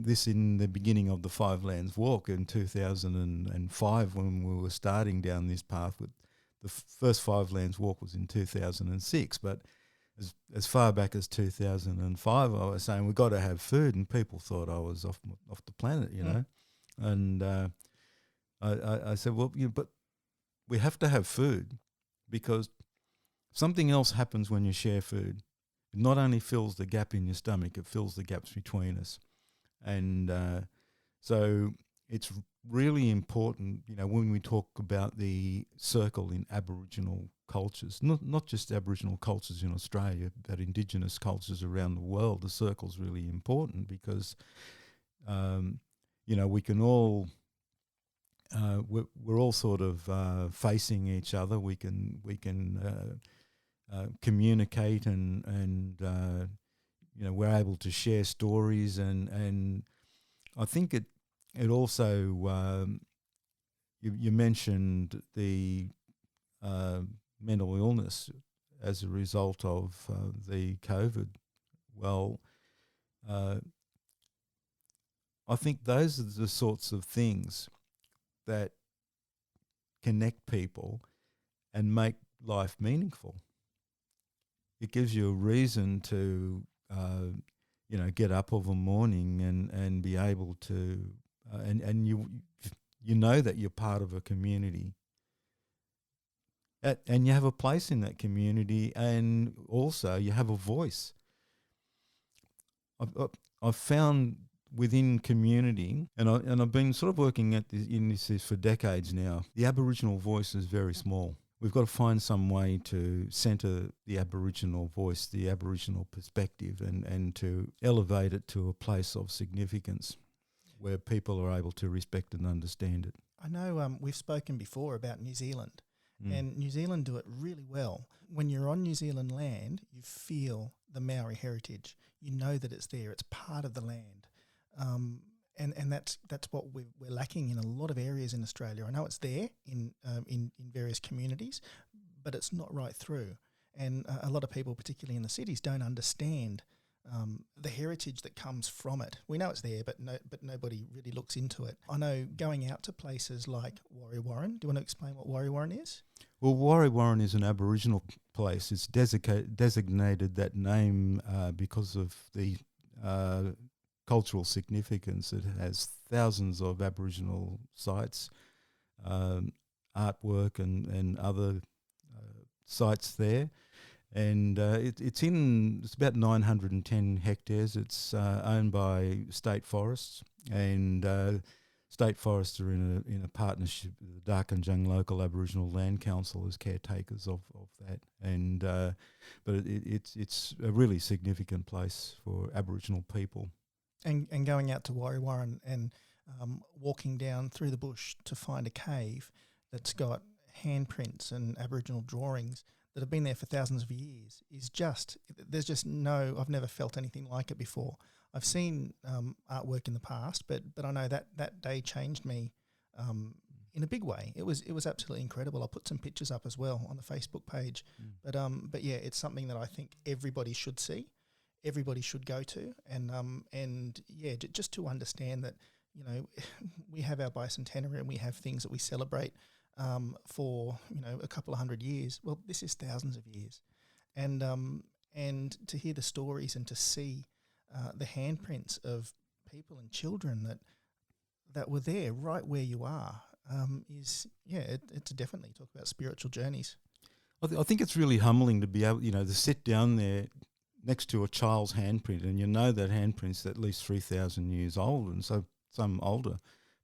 this in the beginning of the Five Lands Walk in 2005 when we were starting down this path. With the first Five Lands Walk was in 2006, but as far back as 2005, I was saying we've got to have food, and people thought I was off the planet, And I said, well, but we have to have food, because something else happens when you share food. It not only fills the gap in your stomach, it fills the gaps between us. And so it's really important, when we talk about the circle in Aboriginal cultures, not just Aboriginal cultures in Australia, but Indigenous cultures around the world, the circle's really important, because, we can all, we're all sort of facing each other. We can communicate, and we're able to share stories, and I think it also, you mentioned the mental illness as a result of the COVID. Well, I think those are the sorts of things that connect people and make life meaningful. It gives you a reason to, get up of a morning and be able to, and you know that you're part of a community, and you have a place in that community, and also you have a voice. I've found within community, and I've been sort of working in this for decades now, the Aboriginal voice is very small. We've got to find some way to centre the Aboriginal voice, the Aboriginal perspective, and to elevate it to a place of significance where people are able to respect and understand it. I know we've spoken before about New Zealand, and New Zealand do it really well. When you're on New Zealand land, you feel the Maori heritage. You know that it's there. It's part of the land. And that's what we're lacking in a lot of areas in Australia. I know it's there in various communities, but it's not right through. And a lot of people, particularly in the cities, don't understand the heritage that comes from it. We know it's there, but nobody really looks into it. I know going out to places like Warri-Warren. Do you want to explain what Warri-Warren is? Well, Warri-Warren is an Aboriginal place. It's designated that name because of the cultural significance. It has thousands of Aboriginal sites, artwork and other sites there. And it's about 910 hectares. It's owned by State Forests, and State Forests are in a partnership with the Darkinjung Local Aboriginal Land Council as caretakers of that. And but it's a really significant place for Aboriginal people. And going out to Warri-Warren and walking down through the bush to find a cave that's got handprints and Aboriginal drawings that have been there for thousands of years I've never felt anything like it before. I've seen artwork in the past, but I know that day changed me in a big way. It was absolutely incredible. I'll put some pictures up as well on the Facebook page. But yeah, it's something that I think everybody should see, everybody should go to, and yeah, just to understand that, you know, we have our bicentenary and we have things that we celebrate for, you know, a couple of 100 years. Well, this is thousands of years, and to hear the stories and to see the handprints of people and children that were there right where you are it's definitely talk about spiritual journeys. I think it's really humbling to be able, you know, to sit down there next to a child's handprint, and you know that handprint's at least 3,000 years old, and so some older,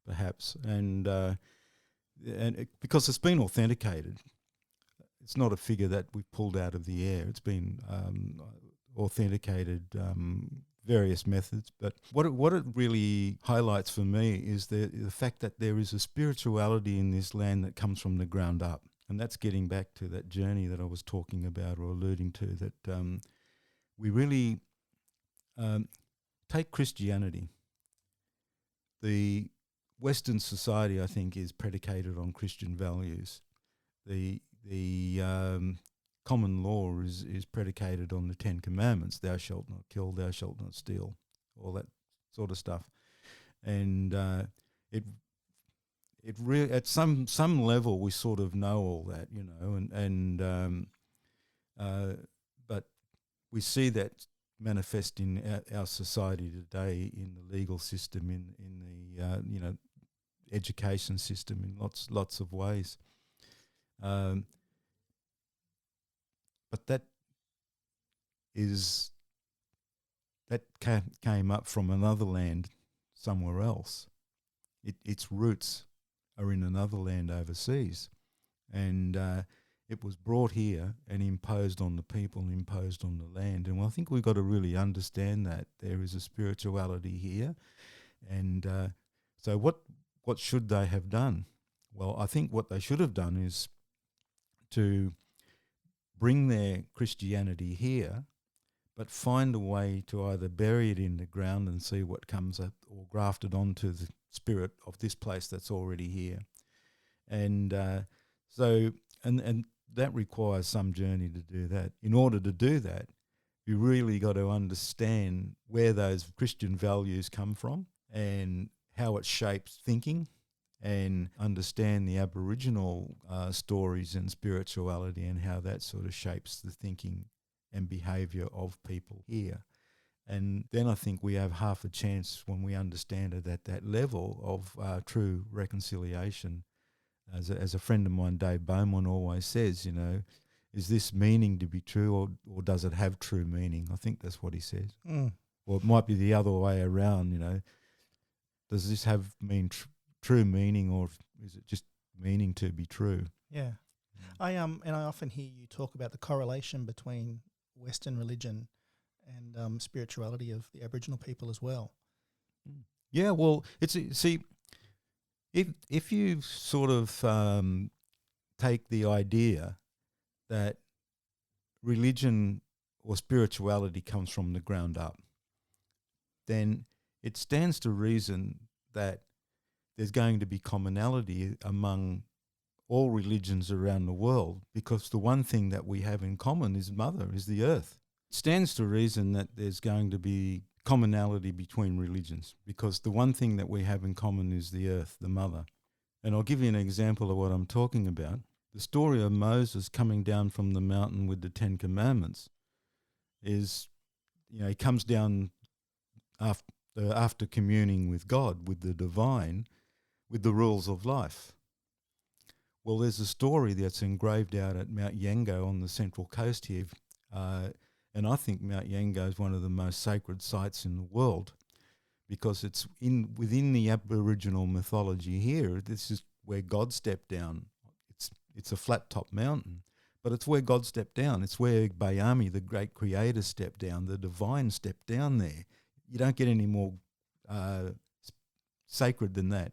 perhaps, because it's been authenticated. It's not a figure that we've pulled out of the air. It's been authenticated, various methods. But what it really highlights for me is the fact that there is a spirituality in this land that comes from the ground up. And that's getting back to that journey that I was talking about or alluding to, that we really take Christianity. The Western society, I think, is predicated on Christian values. The common law is predicated on the 10 Commandments: thou shalt not kill, thou shalt not steal, all that sort of stuff. And it really, at some level, we sort of know all that, you know, but we see that manifest in our society today, in the legal system, in the you know, education system, in lots of ways. But that came up from another land somewhere else. Its roots are in another land overseas, and it was brought here and imposed on the people and imposed on the land. And I think we've got to really understand that there is a spirituality here. And so what should they have done? Well, I think what they should have done is to bring their Christianity here, but find a way to either bury it in the ground and see what comes up, or graft it onto the spirit of this place that's already here. And so that requires some journey to do that. In order to do that, you really got to understand where those Christian values come from and how it shapes thinking, and understand the Aboriginal stories and spirituality and how that sort of shapes the thinking and behaviour of people here. And then I think we have half a chance, when we understand it at that level, of true reconciliation. As a friend of mine, Dave Beaumont, always says, you know, is this meaning to be true, or does it have true meaning? I think that's what he says. Or it might be the other way around, you know. Does this have true meaning, or is it just meaning to be true? Yeah. I often hear you talk about the correlation between Western religion and spirituality of the Aboriginal people as well. Yeah, well, if you sort of take the idea that religion or spirituality comes from the ground up, then it stands to reason that there's going to be commonality among all religions around the world, because the one thing that we have in common is the earth. It stands to reason that there's going to be commonality between religions, because the one thing that we have in common is the earth, the mother. And I'll give you an example of what I'm talking about. The story of Moses coming down from the mountain with the 10 Commandments is, you know, he comes down after communing with God, with the divine, with the rules of life. Well, there's a story that's engraved out at Mount Yango on the Central Coast here, and I think Mount Yango is one of the most sacred sites in the world, because it's within the Aboriginal mythology here. This is where God stepped down. It's a flat-top mountain, but it's where God stepped down. It's where Bayami, the great creator, stepped down. The divine stepped down there. You don't get any more sacred than that.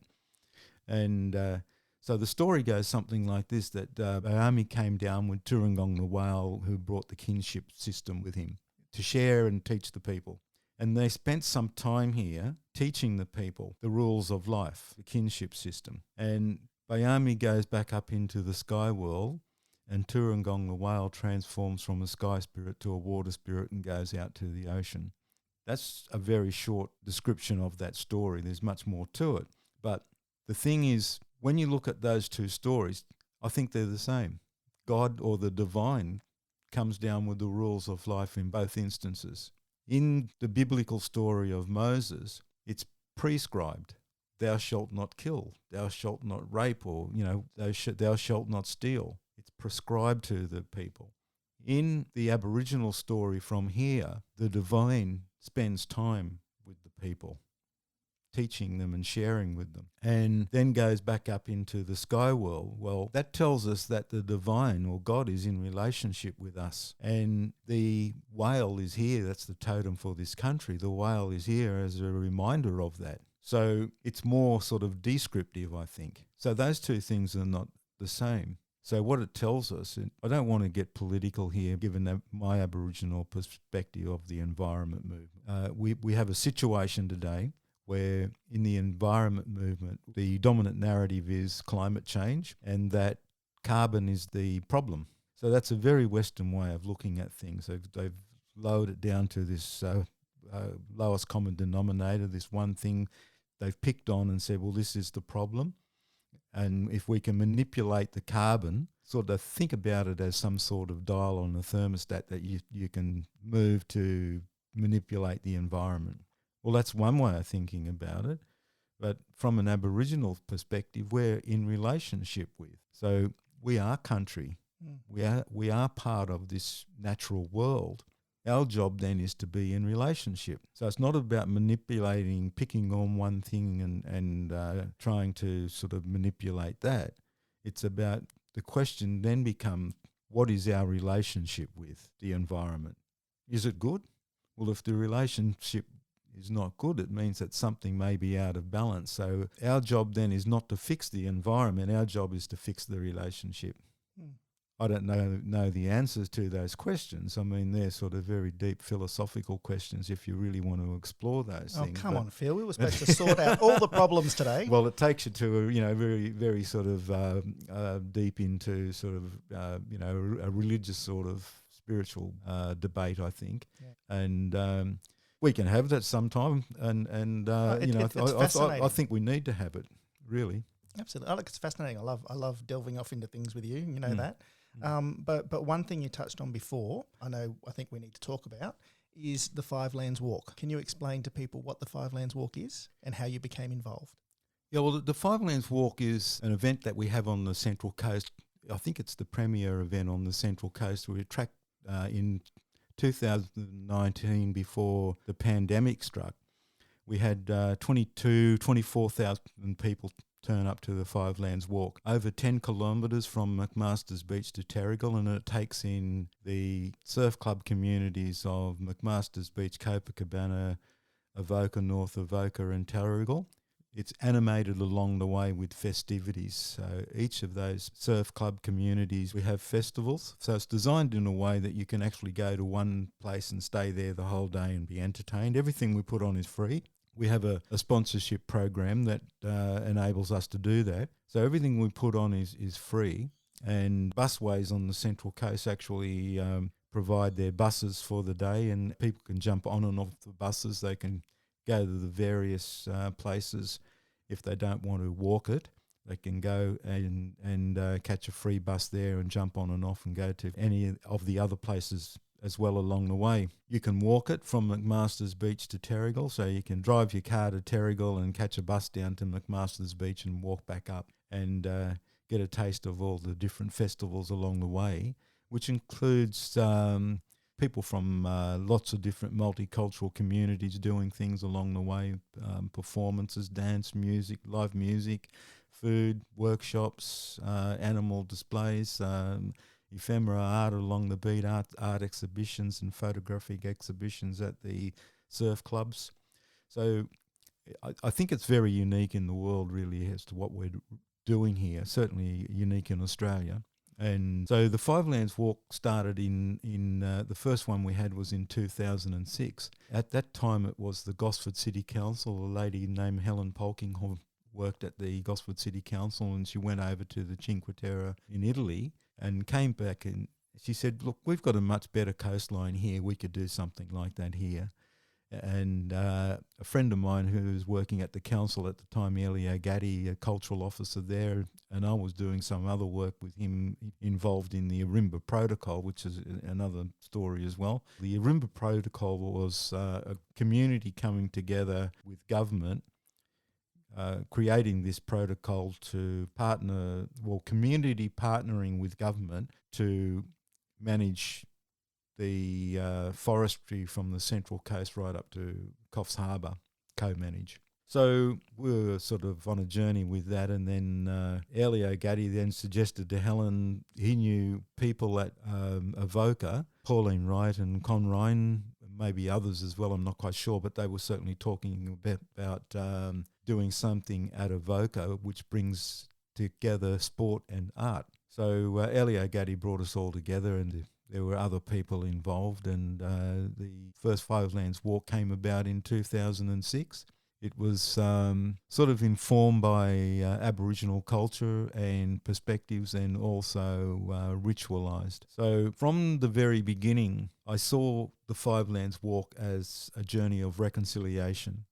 And so the story goes something like this, that Bayami came down with Turungong the whale, who brought the kinship system with him to share and teach the people. And they spent some time here teaching the people the rules of life, the kinship system. And Bayami goes back up into the sky world, and Turungong the whale transforms from a sky spirit to a water spirit and goes out to the ocean. That's a very short description of that story. There's much more to it. But the thing is, when you look at those two stories, I think they're the same. God or the divine comes down with the rules of life in both instances. In the biblical story of Moses, it's prescribed. Thou shalt not kill, thou shalt not rape, or, thou shalt not steal. It's prescribed to the people. In the Aboriginal story from here, the divine spends time with the people, teaching them and sharing with them, and then goes back up into the sky world. Well, that tells us that the divine or God is in relationship with us. And the whale is here. That's the totem for this country. The whale is here as a reminder of that. So it's more sort of descriptive, I think. So those two things are not the same. So what it tells us, and I don't want to get political here, given my Aboriginal perspective of the environment movement. We have a situation today where in the environment movement, the dominant narrative is climate change and that carbon is the problem. So that's a very Western way of looking at things. They've lowered it down to this lowest common denominator, this one thing they've picked on and said, well, this is the problem. And if we can manipulate the carbon, sort of think about it as some sort of dial on a thermostat that you can move to manipulate the environment. Well, that's one way of thinking about it. But from an Aboriginal perspective, we're in relationship with. So we are country. We are part of this natural world. Our job then is to be in relationship. So it's not about manipulating, picking on one thing and trying to sort of manipulate that. It's about the question then becomes, what is our relationship with the environment? Is it good? Well, if the relationship is not good, it means that something may be out of balance. So our job then is not to fix the environment. Our job is to fix the relationship. I don't know the answers to those questions. I mean, they're sort of very deep philosophical questions if you really want to explore those things. Oh, come on, Phil. We were supposed to sort out all the problems today. Well, it takes you to a very, very sort of deep into sort of, a religious sort of spiritual debate, I think. Yeah. And we can have that sometime. And I think we need to have it, really. Absolutely. It's fascinating. I love delving off into things with you. You know that. But one thing you touched on before, I think we need to talk about, is the Five Lands Walk. Can you explain to people what the Five Lands Walk is and how you became involved? Yeah, well, the Five Lands Walk is an event that we have on the Central Coast. I think it's the premier event on the Central Coast. We tracked in 2019 before the pandemic struck. We had 24,000 people turn up to the Five Lands Walk, over 10 kilometres from McMaster's Beach to Terrigal, and it takes in the surf club communities of McMaster's Beach, Copacabana, Avoca, North Avoca and Terrigal. It's animated along the way with festivities. So each of those surf club communities, we have festivals. So it's designed in a way that you can actually go to one place and stay there the whole day and be entertained. Everything we put on is free. We have a sponsorship program that enables us to do that. So everything we put on is free. And busways on the Central Coast actually provide their buses for the day, and people can jump on and off the buses. They can go to the various places. If they don't want to walk it, they can go and catch a free bus there and jump on and off and go to any of the other places as well along the way. You can walk it from McMaster's Beach to Terrigal, so you can drive your car to Terrigal and catch a bus down to McMaster's Beach and walk back up and get a taste of all the different festivals along the way, which includes people from lots of different multicultural communities doing things along the way, performances, dance, music, live music, food, workshops, animal displays, ephemera art along the beat, art exhibitions and photographic exhibitions at the surf clubs. So I think it's very unique in the world, really, as to what we're doing here, certainly unique in Australia. And so the Five Lands Walk started in the first one we had was in 2006. At that time it was the Gosford City Council, a lady named Helen Polkinghorne worked at the Gosford City Council, and she went over to the Cinque Terre in Italy and came back, and she said, look, we've got a much better coastline here. We could do something like that here. And a friend of mine who was working at the council at the time, Elio Gatti, a cultural officer there, and I was doing some other work with him involved in the Arimba Protocol, which is another story as well. The Arimba Protocol was a community coming together with government, creating this protocol to partner, well, community partnering with government to manage the forestry from the Central Coast right up to Coffs Harbour, co-manage. So we were sort of on a journey with that, and then Elio Gatti then suggested to Helen, he knew people at Avoca, Pauline Wright and Con Ryan, maybe others as well, I'm not quite sure, but they were certainly talking about doing something at Avoca which brings together sport and art. So Elio Gatti brought us all together, and there were other people involved, and the first Fivelands Walk came about in 2006. It was sort of informed by Aboriginal culture and perspectives, and also ritualised. So from the very beginning, I saw the Fivelands Walk as a journey of reconciliation.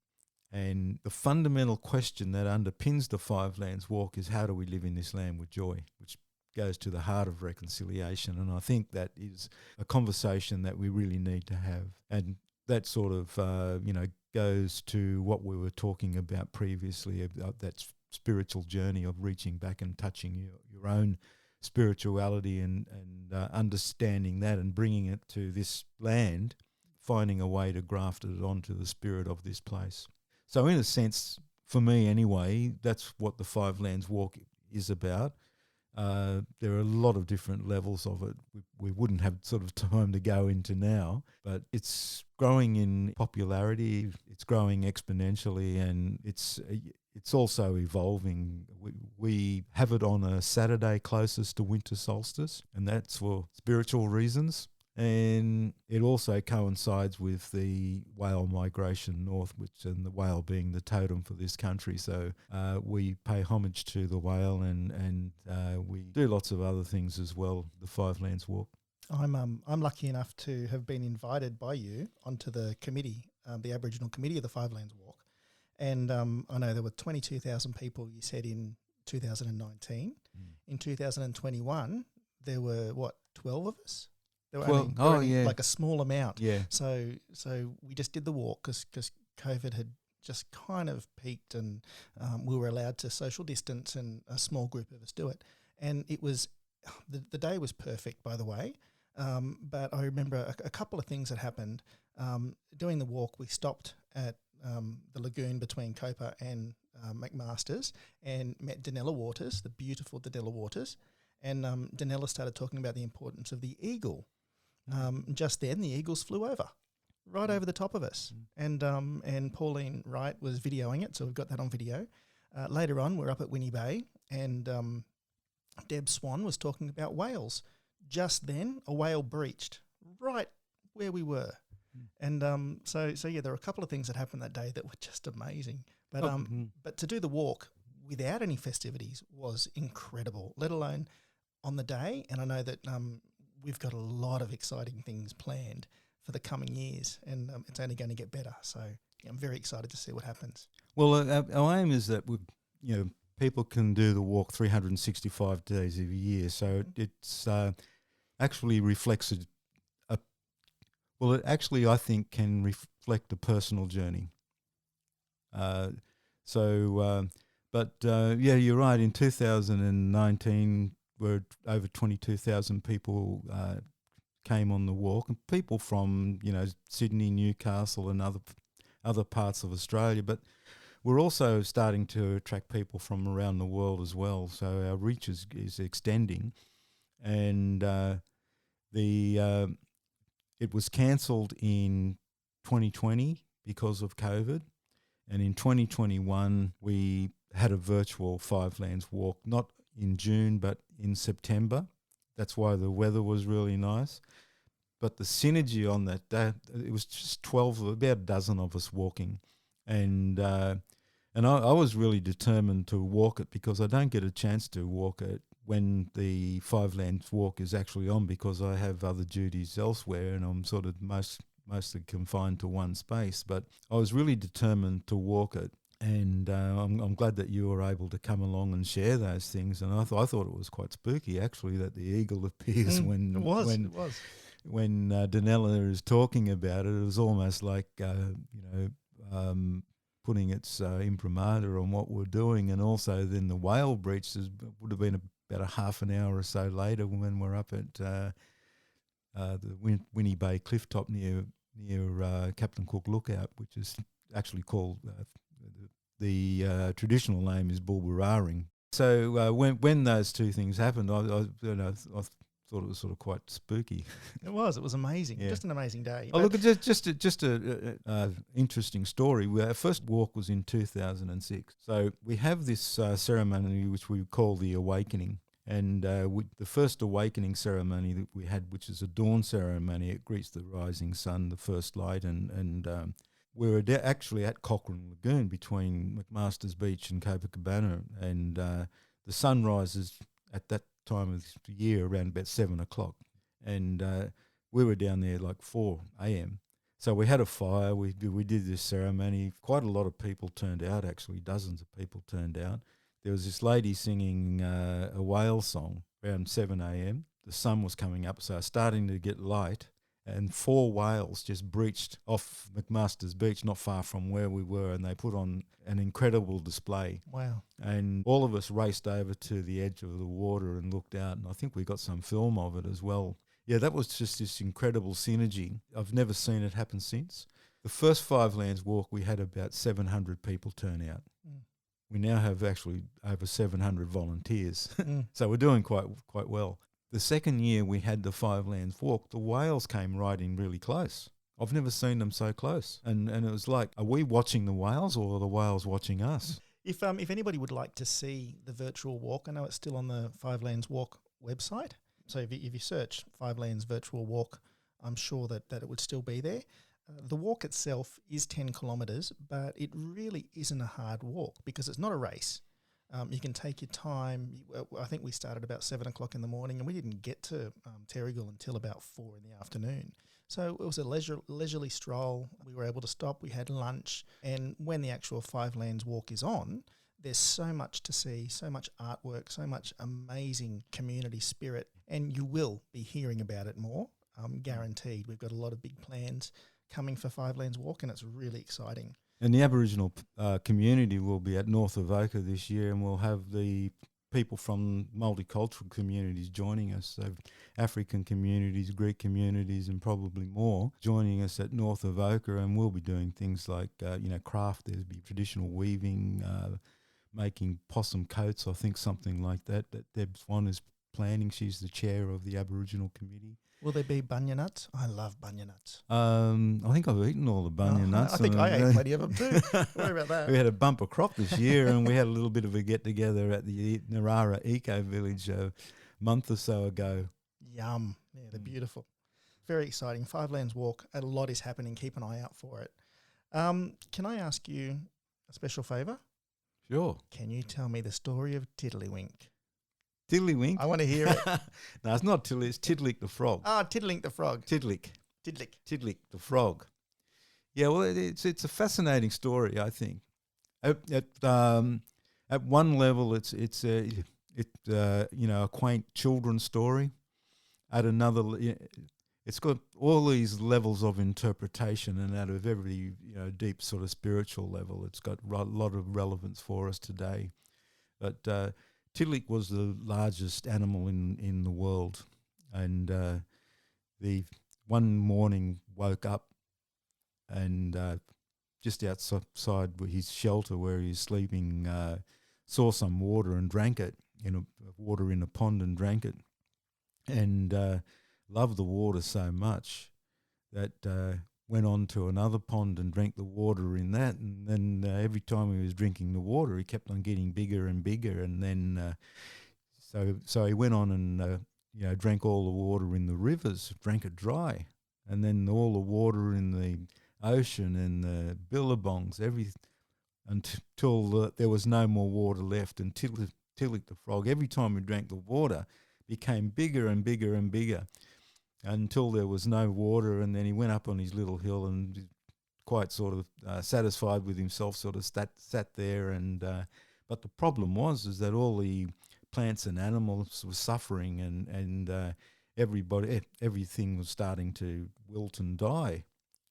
And the fundamental question that underpins the Fivelands Walk is, how do we live in this land with joy, which goes to the heart of reconciliation. And I think that is a conversation that we really need to have. And that sort of, goes to what we were talking about previously, about that spiritual journey of reaching back and touching your own spirituality and understanding that and bringing it to this land, finding a way to graft it onto the spirit of this place. So in a sense, for me anyway, that's what the Fivelands Walk is about. There are a lot of different levels of it. We wouldn't have sort of time to go into now, but it's growing in popularity. It's growing exponentially, and it's also evolving. We have it on a Saturday closest to winter solstice, and that's for spiritual reasons. And it also coincides with the whale migration north, and the whale being the totem for this country. So we pay homage to the whale, and we do lots of other things as well, the Fivelands Walk. I'm lucky enough to have been invited by you onto the committee, the Aboriginal committee of the Fivelands Walk. And I know there were 22,000 people, you said, in 2019. In 2021, there were, 12 of us? There were like a small amount. Yeah. So we just did the walk because COVID had just kind of peaked, and we were allowed to social distance, and a small group of us do it. And it was the day was perfect, by the way. But I remember a couple of things that happened. Doing the walk, we stopped at the lagoon between Copa and McMaster's and met Danella Waters, the beautiful Danella Waters. And Danella started talking about the importance of the eagle. Just then, the eagles flew over, right over the top of us. And Pauline Wright was videoing it, so we've got that on video. Later on, we're up at Winnie Bay, and Deb Swan was talking about whales. Just then, a whale breached right where we were. And so yeah, there were a couple of things that happened that day that were just amazing. But to do the walk without any festivities was incredible, let alone on the day. And I know that we've got a lot of exciting things planned for the coming years, and it's only going to get better. So yeah, I'm very excited to see what happens. Well, our aim is that people can do the walk 365 days of the year. So it's actually reflects it actually, I think, can reflect a personal journey. But you're right. In 2019, where over 22,000 people came on the walk, and people from Sydney, Newcastle, and other parts of Australia. But we're also starting to attract people from around the world as well. So our reach is extending, and it was cancelled in 2020 because of COVID, and in 2021 we had a virtual Fivelands Walk, not in June but in September. That's why the weather was really nice. But the synergy on that day, it was just about a dozen of us walking, and And I was really determined to walk it because I don't get a chance to walk it when the Five Lands Walk is actually on, because I have other duties elsewhere and I'm sort of mostly confined to one space. But I was really determined to walk it. And I'm glad that you were able to come along and share those things. And I thought it was quite spooky, actually, that the eagle appears when Danella is talking about it. It was almost like putting its imprimatur on what we're doing. And also then the whale breach would have been about a half an hour or so later when we're up at the Winnie Bay cliff top near Captain Cook Lookout, which is actually called the traditional name is Bulbararing. So when those two things happened, I thought it was sort of quite spooky. It was amazing. Yeah. Just an amazing day. Oh, look, it's just a interesting story. Our first walk was in 2006. So we have this ceremony which we call the Awakening. And the first awakening ceremony that we had, which is a dawn ceremony, it greets the rising sun, the first light, and we were actually at Cochrane Lagoon between McMaster's Beach and Copacabana, and the sun rises at that time of the year around about 7 o'clock, and we were down there like 4 a.m. So we had a fire, we did this ceremony. Quite a lot of people turned out, actually, dozens of people turned out. There was this lady singing a whale song around 7 a.m. The sun was coming up, so starting to get light, and 4 whales just breached off McMaster's Beach, not far from where we were, and they put on an incredible display. Wow. And all of us raced over to the edge of the water and looked out, and I think we got some film of it as well. Yeah, that was just this incredible synergy. I've never seen it happen since. The first Five Lands Walk, we had about 700 people turn out. Mm. We now have actually over 700 volunteers, so we're doing quite well. The second year we had the Five Lands Walk, the whales came right in really close. I've never seen them so close. And it was like, are we watching the whales or are the whales watching us? If anybody would like to see the virtual walk, I know it's still on the Five Lands Walk website. So if you search Five Lands Virtual Walk, I'm sure that it would still be there. The walk itself is 10 kilometres, but it really isn't a hard walk because it's not a race. You can take your time. I think we started about 7 o'clock in the morning and we didn't get to Terrigal until about 4 in the afternoon. So it was a leisurely stroll. We were able to stop. We had lunch. And when the actual Five Lands Walk is on, there's so much to see, so much artwork, so much amazing community spirit. And you will be hearing about it more, guaranteed. We've got a lot of big plans coming for Five Lands Walk and it's really exciting. And the Aboriginal community will be at North Avoca this year, and we'll have the people from multicultural communities joining us, so African communities, Greek communities, and probably more joining us at North Avoca, and we'll be doing things like, craft. There'll be traditional weaving, making possum coats, I think something like that Deb Swan is planning. She's the chair of the Aboriginal committee. Will there be bunya nuts? I love bunya nuts. I think I've eaten all the bunya nuts. I think I ate plenty of them too. Don't worry about that. We had a bumper crop this year and we had a little bit of a get-together at the Narara Eco Village a month or so ago. Yum. Yeah, they're beautiful. Very exciting. Five Lands Walk. A lot is happening. Keep an eye out for it. Can I ask you a special favour? Sure. Can you tell me the story of Tiddlywink? Tiddlywink? I want to hear it. No, it's not Tiddly, it's Tiddlik the frog. Ah, Tiddlywink the frog. Tiddlik the frog. Yeah, well, it's a fascinating story, I think. At one level, it's a quaint children's story. At another, it's got all these levels of interpretation, and out of every deep sort of spiritual level, it's got a lot of relevance for us today. But Tiddlik was the largest animal in the world, and the one morning woke up and just outside his shelter where he's sleeping, saw some water and drank it, water in a pond and drank it, and loved the water so much that went on to another pond and drank the water in that, and then every time he was drinking the water, he kept on getting bigger and bigger, and then so he went on and drank all the water in the rivers, drank it dry, and then all the water in the ocean and the billabongs, until there was no more water left. And Tillich the frog, every time he drank the water, became bigger and bigger and bigger until there was no water. And then he went up on his little hill and quite sort of satisfied with himself, sort of sat there. And but the problem is that all the plants and animals were suffering, and everything was starting to wilt and die.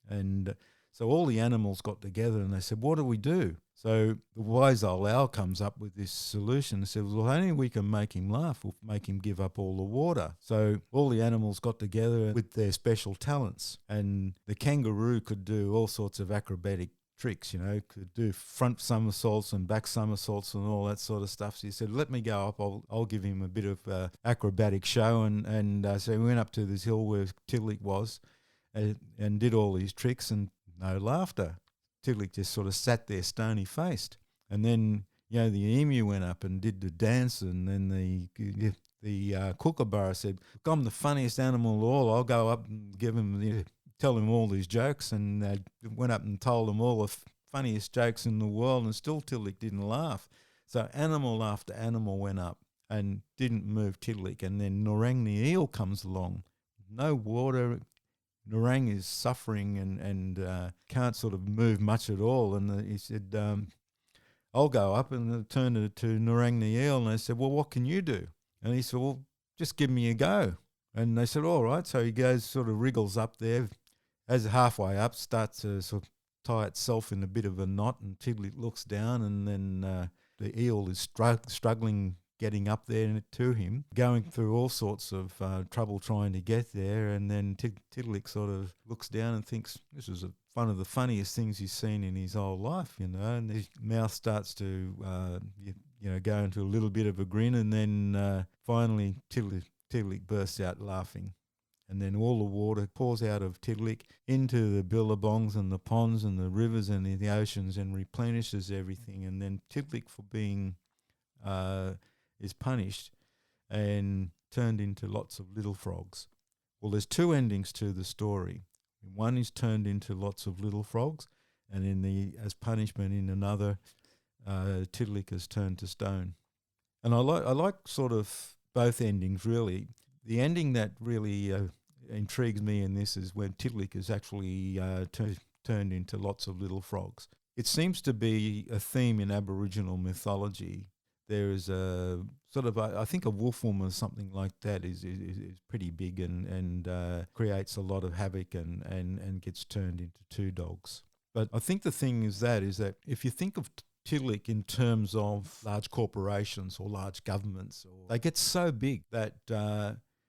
And so all the animals got together and they said, what do we do? So the wise old owl comes up with this solution and says, well, only we can make him laugh, we'll make him give up all the water. So all the animals got together with their special talents, and the kangaroo could do all sorts of acrobatic tricks, could do front somersaults and back somersaults and all that sort of stuff. So he said, let me go up, I'll give him a bit of acrobatic show. And so we went up to this hill where Tillich was and did all these tricks, and no laughter. Tillich just sort of sat there stony-faced. And then, the emu went up and did the dance, and then the kookaburra said, look, I'm the funniest animal of all. I'll go up and tell him all these jokes, and went up and told him all the funniest jokes in the world, and still Tillich didn't laugh. So animal after animal went up and didn't move Tillich. And then Norang the eel comes along. No water. Norang is suffering and can't sort of move much at all. And he said, I'll go up, and turned it to Norang the eel. And they said, well, what can you do? And he said, well, just give me a go. And they said, all right. So he goes, sort of wriggles up there. As halfway up, starts to sort of tie itself in a bit of a knot, and Tillich looks down, and then the eel is struggling getting up there to him, going through all sorts of trouble trying to get there. And then Tillich sort of looks down and thinks, this is one of the funniest things he's seen in his whole life, and his mouth starts to, go into a little bit of a grin. And then finally Tillich bursts out laughing. And then all the water pours out of Tillich into the billabongs and the ponds and the rivers and the oceans, and replenishes everything. And then Tillich, for being is punished and turned into lots of little frogs. Well, there's two endings to the story. One is turned into lots of little frogs, and as punishment in another, Tillich is turned to stone. And I like sort of both endings, really. The ending that really intrigues me in this is when Tillich is actually turned into lots of little frogs. It seems to be a theme in Aboriginal mythology. There is a sort of, I think a wolf woman or something like that is pretty big and creates a lot of havoc and gets turned into two dogs. But I think the thing is that if you think of Tillich in terms of large corporations or large governments, they get so big that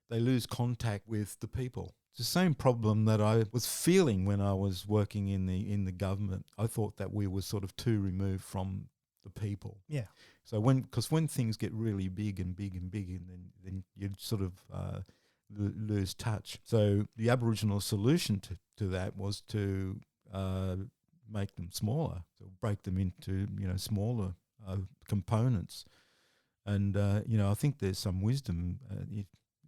they lose contact with the people. It's the same problem that I was feeling when I was working in the government. I thought that we were sort of too removed from the people. Yeah. So when things get really big and big and big, and then you sort of lose touch. So the Aboriginal solution to that was to make them smaller, so break them into smaller components. And I think there's some wisdom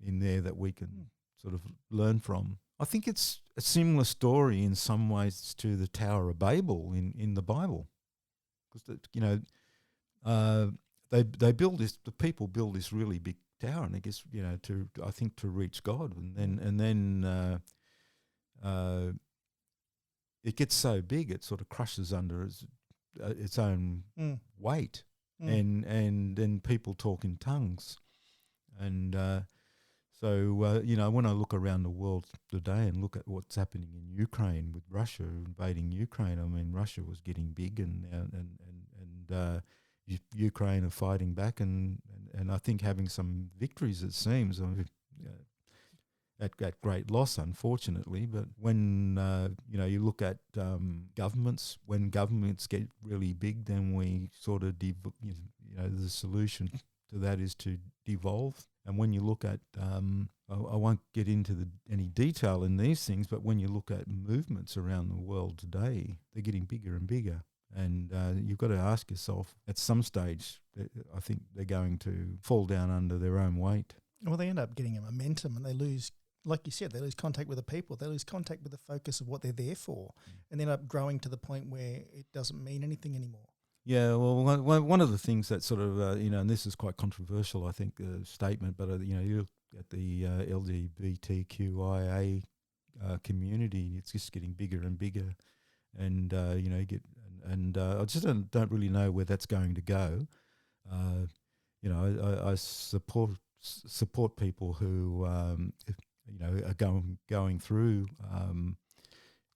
in there that we can sort of learn from. I think it's a similar story in some ways to the Tower of Babel in the Bible, because they build this. The people build this really big tower, and I guess to reach God, and then it gets so big it sort of crushes under its own weight, and then people talk in tongues, and so when I look around the world today and look at what's happening in Ukraine with Russia invading Ukraine, I mean Russia was getting big, and Ukraine are fighting back, and I think having some victories, it seems, at great loss, unfortunately. But when you look at governments, when governments get really big, then we sort of the solution to that is to devolve. And when you look at I won't get into any detail in these things, but when you look at movements around the world today, they're getting bigger and bigger. And you've got to ask yourself, at some stage, I think they're going to fall down under their own weight. Well, they end up getting a momentum, and they lose, like you said, they lose contact with the people. They lose contact with the focus of what they're there for, and they end up growing to the point where it doesn't mean anything anymore. Yeah, well, one of the things that sort of, and this is quite controversial, I think, statement, but, you look at the LGBTQIA community, it's just getting bigger and bigger. And, I just don't really know where that's going to go. I support people who, are going through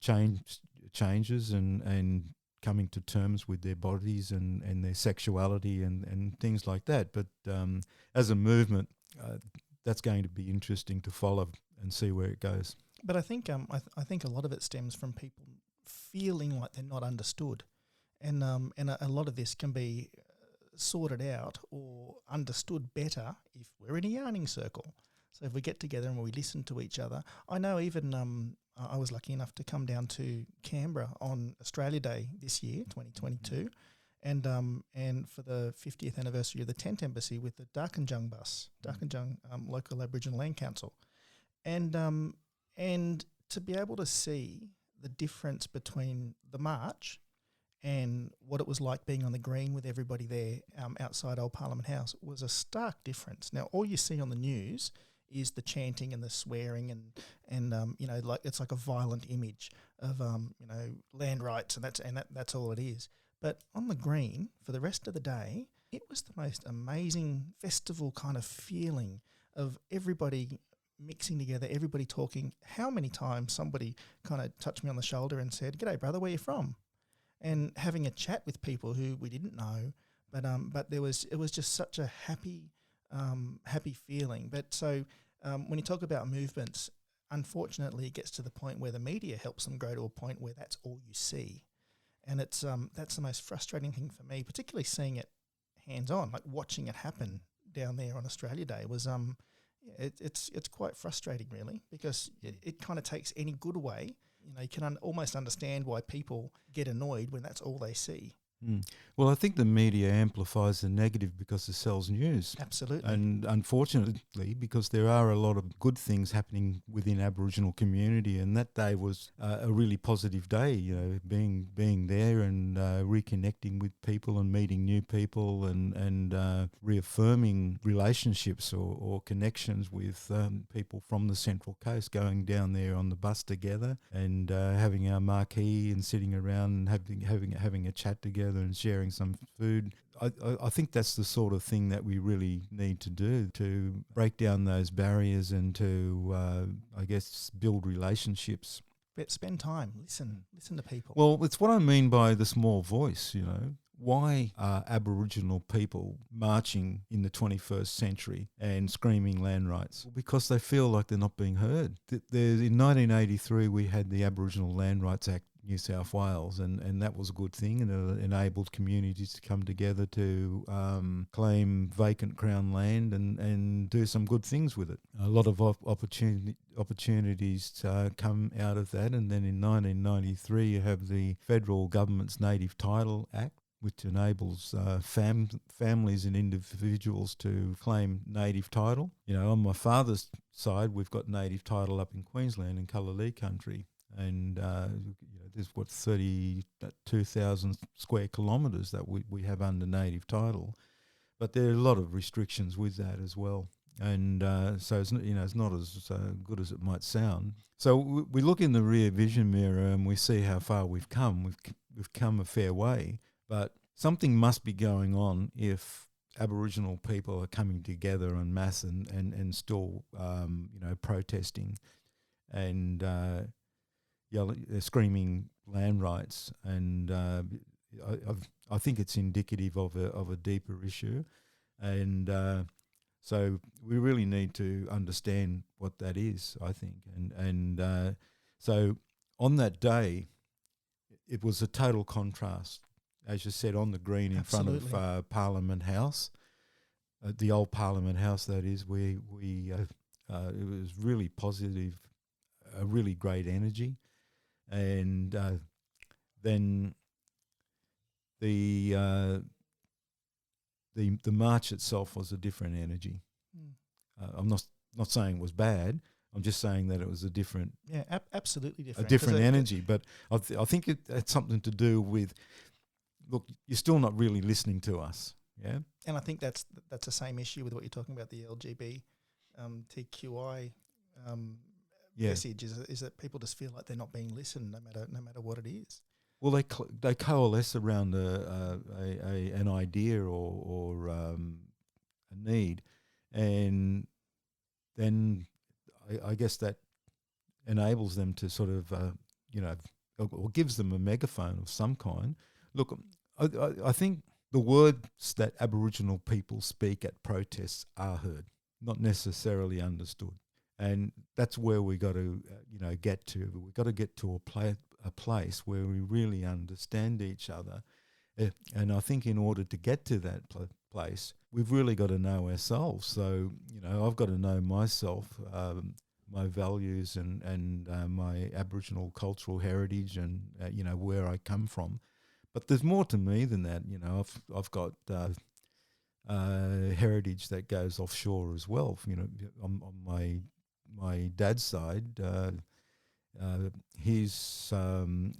changes and coming to terms with their bodies and their sexuality and things like that. But as a movement, that's going to be interesting to follow and see where it goes. But I think I think a lot of it stems from people feeling like they're not understood, and a lot of this can be sorted out or understood better if we're in a yarning circle. So if we get together and we listen to each other, I know even I was lucky enough to come down to Canberra on Australia Day this year, 2022, and for the 50th anniversary of the Tent Embassy with the Darkinjung bus, Darkinjung local Aboriginal Land Council, and to be able to see the difference between the march and what it was like being on the green with everybody there outside Old Parliament House was a stark difference. Now, all you see on the news is the chanting and the swearing and like it's like a violent image of land rights, and that's all it is. But on the green for the rest of the day, it was the most amazing festival kind of feeling of everybody mixing together, everybody talking. How many times somebody kind of touched me on the shoulder and said, "G'day, brother, where you from?" And having a chat with people who we didn't know, but it was just such a happy feeling. But so when you talk about movements, unfortunately, it gets to the point where the media helps them grow to a point where that's all you see, and it's that's the most frustrating thing for me, particularly seeing it hands on, like watching it happen down there on Australia Day was it's quite frustrating really, because it kind of takes any good away. You can almost understand why people get annoyed when that's all they see. Well, I think the media amplifies the negative because it sells news. Absolutely. And unfortunately, because there are a lot of good things happening within Aboriginal community, and that day was a really positive day, being there and reconnecting with people and meeting new people and reaffirming relationships or connections with people from the Central Coast, going down there on the bus together and having our marquee and sitting around and having a chat together and sharing some food. I think that's the sort of thing that we really need to do to break down those barriers and to, build relationships. But spend time, listen to people. Well, it's what I mean by the small voice, Why are Aboriginal people marching in the 21st century and screaming land rights? Well, because they feel like they're not being heard. In 1983, we had the Aboriginal Land Rights Act, New South Wales, and that was a good thing, and it enabled communities to come together to claim vacant Crown land and do some good things with it. A lot of opportunities come out of that, and then in 1993 you have the federal government's Native Title Act, which enables families and individuals to claim native title. On my father's side, we've got native title up in Queensland in Cullalee country. And there's 32,000 square kilometres that we have under native title, but there are a lot of restrictions with that as well. And so it's not as good as it might sound. So we look in the rear vision mirror and we see how far we've come. We've come a fair way, but something must be going on if Aboriginal people are coming together en masse and still protesting and screaming land rights, and I think it's indicative of a deeper issue, and so we really need to understand what that is, I think, and so on that day, it was a total contrast, as you said, on the green in Absolutely. front of Parliament House, the old Parliament House, that is. It was really positive, a really great energy. And then the march itself was a different energy. I'm not saying it was bad. I'm just saying that it was a different, absolutely different, a different energy. But I think it had something to do with look, you're still not really listening to us. Yeah. And I think that's the same issue with what you're talking about, the LGB, TQI message is that people just feel like they're not being listened, no matter what it is. Well, they coalesce around an idea or a need, and then I guess that enables them to sort of or gives them a megaphone of some kind. Look, I think the words that Aboriginal people speak at protests are heard, not necessarily understood. And that's where we got to, get to. We've got to get to a place where we really understand each other. And I think in order to get to that place, we've really got to know ourselves. So, I've got to know myself, my values and my Aboriginal cultural heritage and, where I come from. But there's more to me than that. I've got heritage that goes offshore as well. On my dad's side, his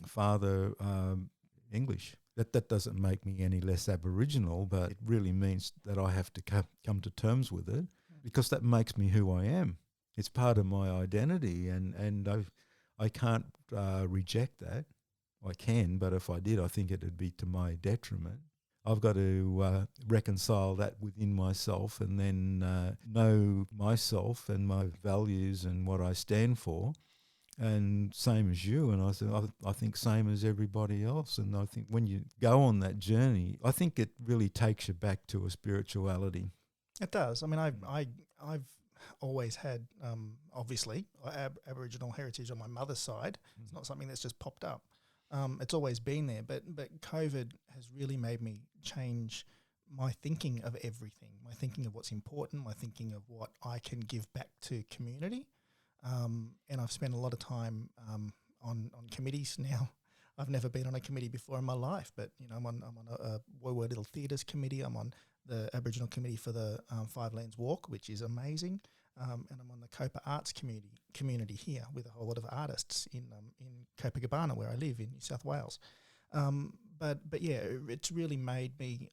father English. That doesn't make me any less Aboriginal, but it really means that I have to come to terms with it because that makes me who I am. It's part of my identity, and I can't reject that. I can, but if I did, I think it would be to my detriment. I've got to reconcile that within myself and then know myself and my values and what I stand for. And same as you, and I think same as everybody else. And I think when you go on that journey, I think it really takes you back to a spirituality. It does. I mean, I've always had, obviously, Aboriginal heritage on my mother's side. It's not something that's just popped up. It's always been there, but COVID has really made me change my thinking of everything, my thinking of what's important, my thinking of what I can give back to community. And I've spent a lot of time on committees now. I've never been on a committee before in my life, but I'm on a Woiwurrung Little Theatres committee. I'm on the Aboriginal committee for the Five Lands Walk, which is amazing. And I'm on the Copa Arts community here with a whole lot of artists in Copacabana, where I live in New South Wales. But yeah, it's really made me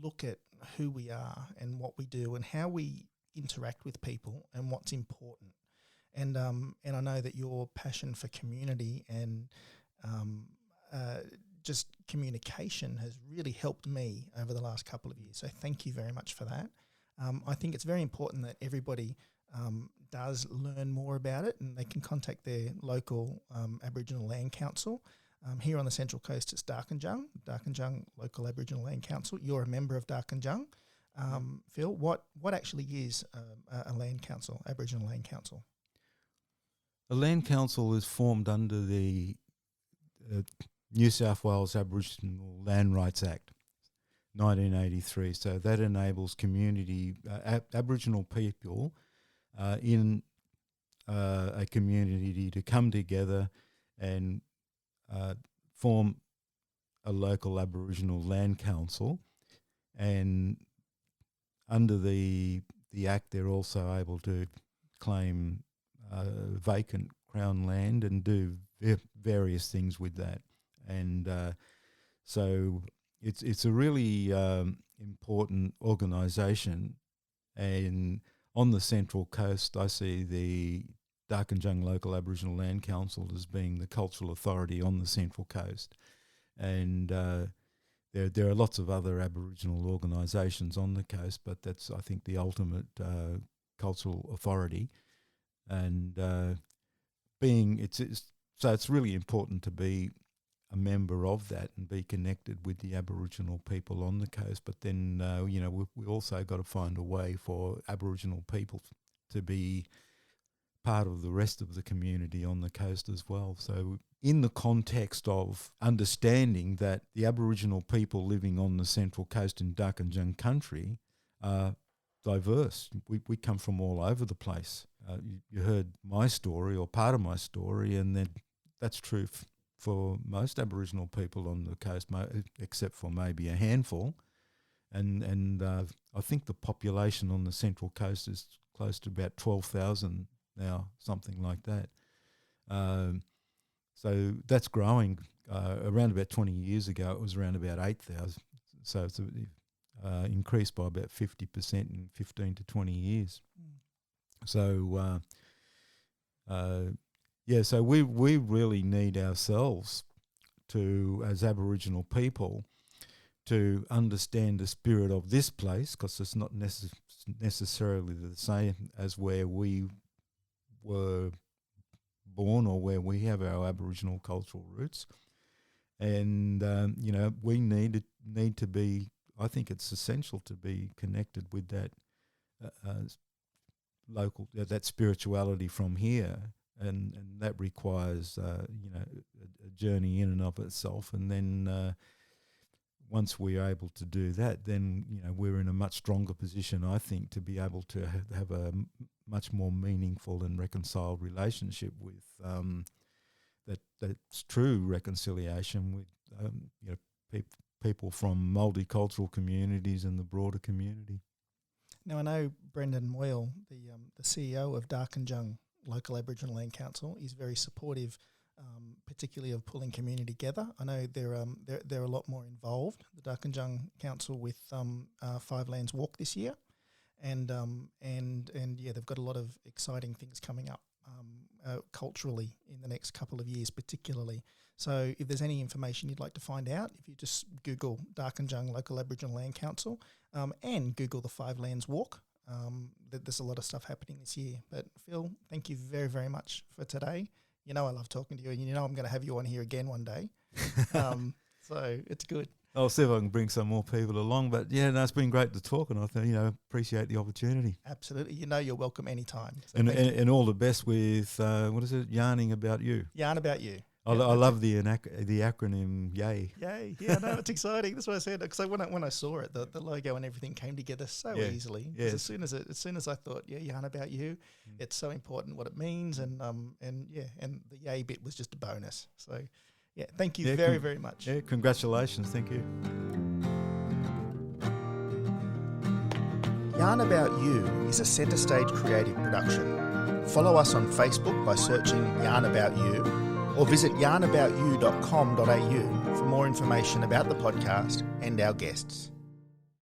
look at who we are and what we do and how we interact with people and what's important. And I know that your passion for community and just communication has really helped me over the last couple of years. So thank you very much for that. I think it's very important that everybody does learn more about it, and they can contact their local Aboriginal Land Council. Here on the Central Coast, it's Darkinjung Local Aboriginal Land Council. You're a member of Darkinjung. Phil, what actually is a land council, Aboriginal Land Council? A land council is formed under the New South Wales Aboriginal Land Rights Act, 1983. So that enables community, Aboriginal people in a community to come together and form a local Aboriginal land council. And under the Act, they're also able to claim vacant Crown land and do various things with that. And so it's a really important organisation. And on the Central Coast, I see the Darkinjung Local Aboriginal Land Council as being the cultural authority on the Central Coast. And there are lots of other Aboriginal organisations on the coast, but that's, I think, the ultimate cultural authority. And so it's really important to be a member of that and be connected with the Aboriginal people on the coast. But then, we also got to find a way for Aboriginal people to be part of the rest of the community on the coast as well. So in the context of understanding that the Aboriginal people living on the Central Coast in Darkinjung country are diverse. We come from all over the place. You heard my story or part of my story, and then that's true for most Aboriginal people on the coast, except for maybe a handful. And I think the population on the Central Coast is close to about 12,000 now, something like that. So that's growing. Around about 20 years ago, it was around about 8,000. So it's increased by about 50% in 15 to 20 years. So, so we really need ourselves to, as Aboriginal people, to understand the spirit of this place, because it's not necessarily the same as where we were born or where we have our Aboriginal cultural roots. And, we need to be, I think it's essential to be connected with that local, that spirituality from here. And that requires, a journey in and of itself. And then once we're able to do that, then, we're in a much stronger position, I think, to be able to have a much more meaningful and reconciled relationship with that's true reconciliation with people from multicultural communities and the broader community. Now, I know Brendan Moyle, the CEO of Darkinjung Local Aboriginal Land Council, is very supportive, particularly of pulling community together. I know they're a lot more involved, the Darkinjung Council, with Five Lands Walk this year, and they've got a lot of exciting things coming up culturally in the next couple of years, particularly. So if there's any information you'd like to find out, if you just Google Darkinjung Local Aboriginal Land Council and Google the Five Lands Walk, there's a lot of stuff happening this year. But Phil, thank you very, very much for today. I love talking to you, and I'm going to have you on here again one day. So it's good. I'll see if I can bring some more people along. But it's been great to talk, and I think, appreciate the opportunity. Absolutely. You're welcome anytime. So and all the best with, what is it, Yarning About You. Yarn About You. I love the acronym YAY. Yay! Yeah, no, it's exciting. That's what I said. Because when I saw it, the logo and everything came together so easily. Yes. As soon as I thought, Yarn About You, it's so important what it means, and the yay bit was just a bonus. So, thank you very, very much. Yeah, congratulations. Thank you. Yarn About You is a Centre Stage creative production. Follow us on Facebook by searching Yarn About You, or visit yarnaboutyou.com.au for more information about the podcast and our guests.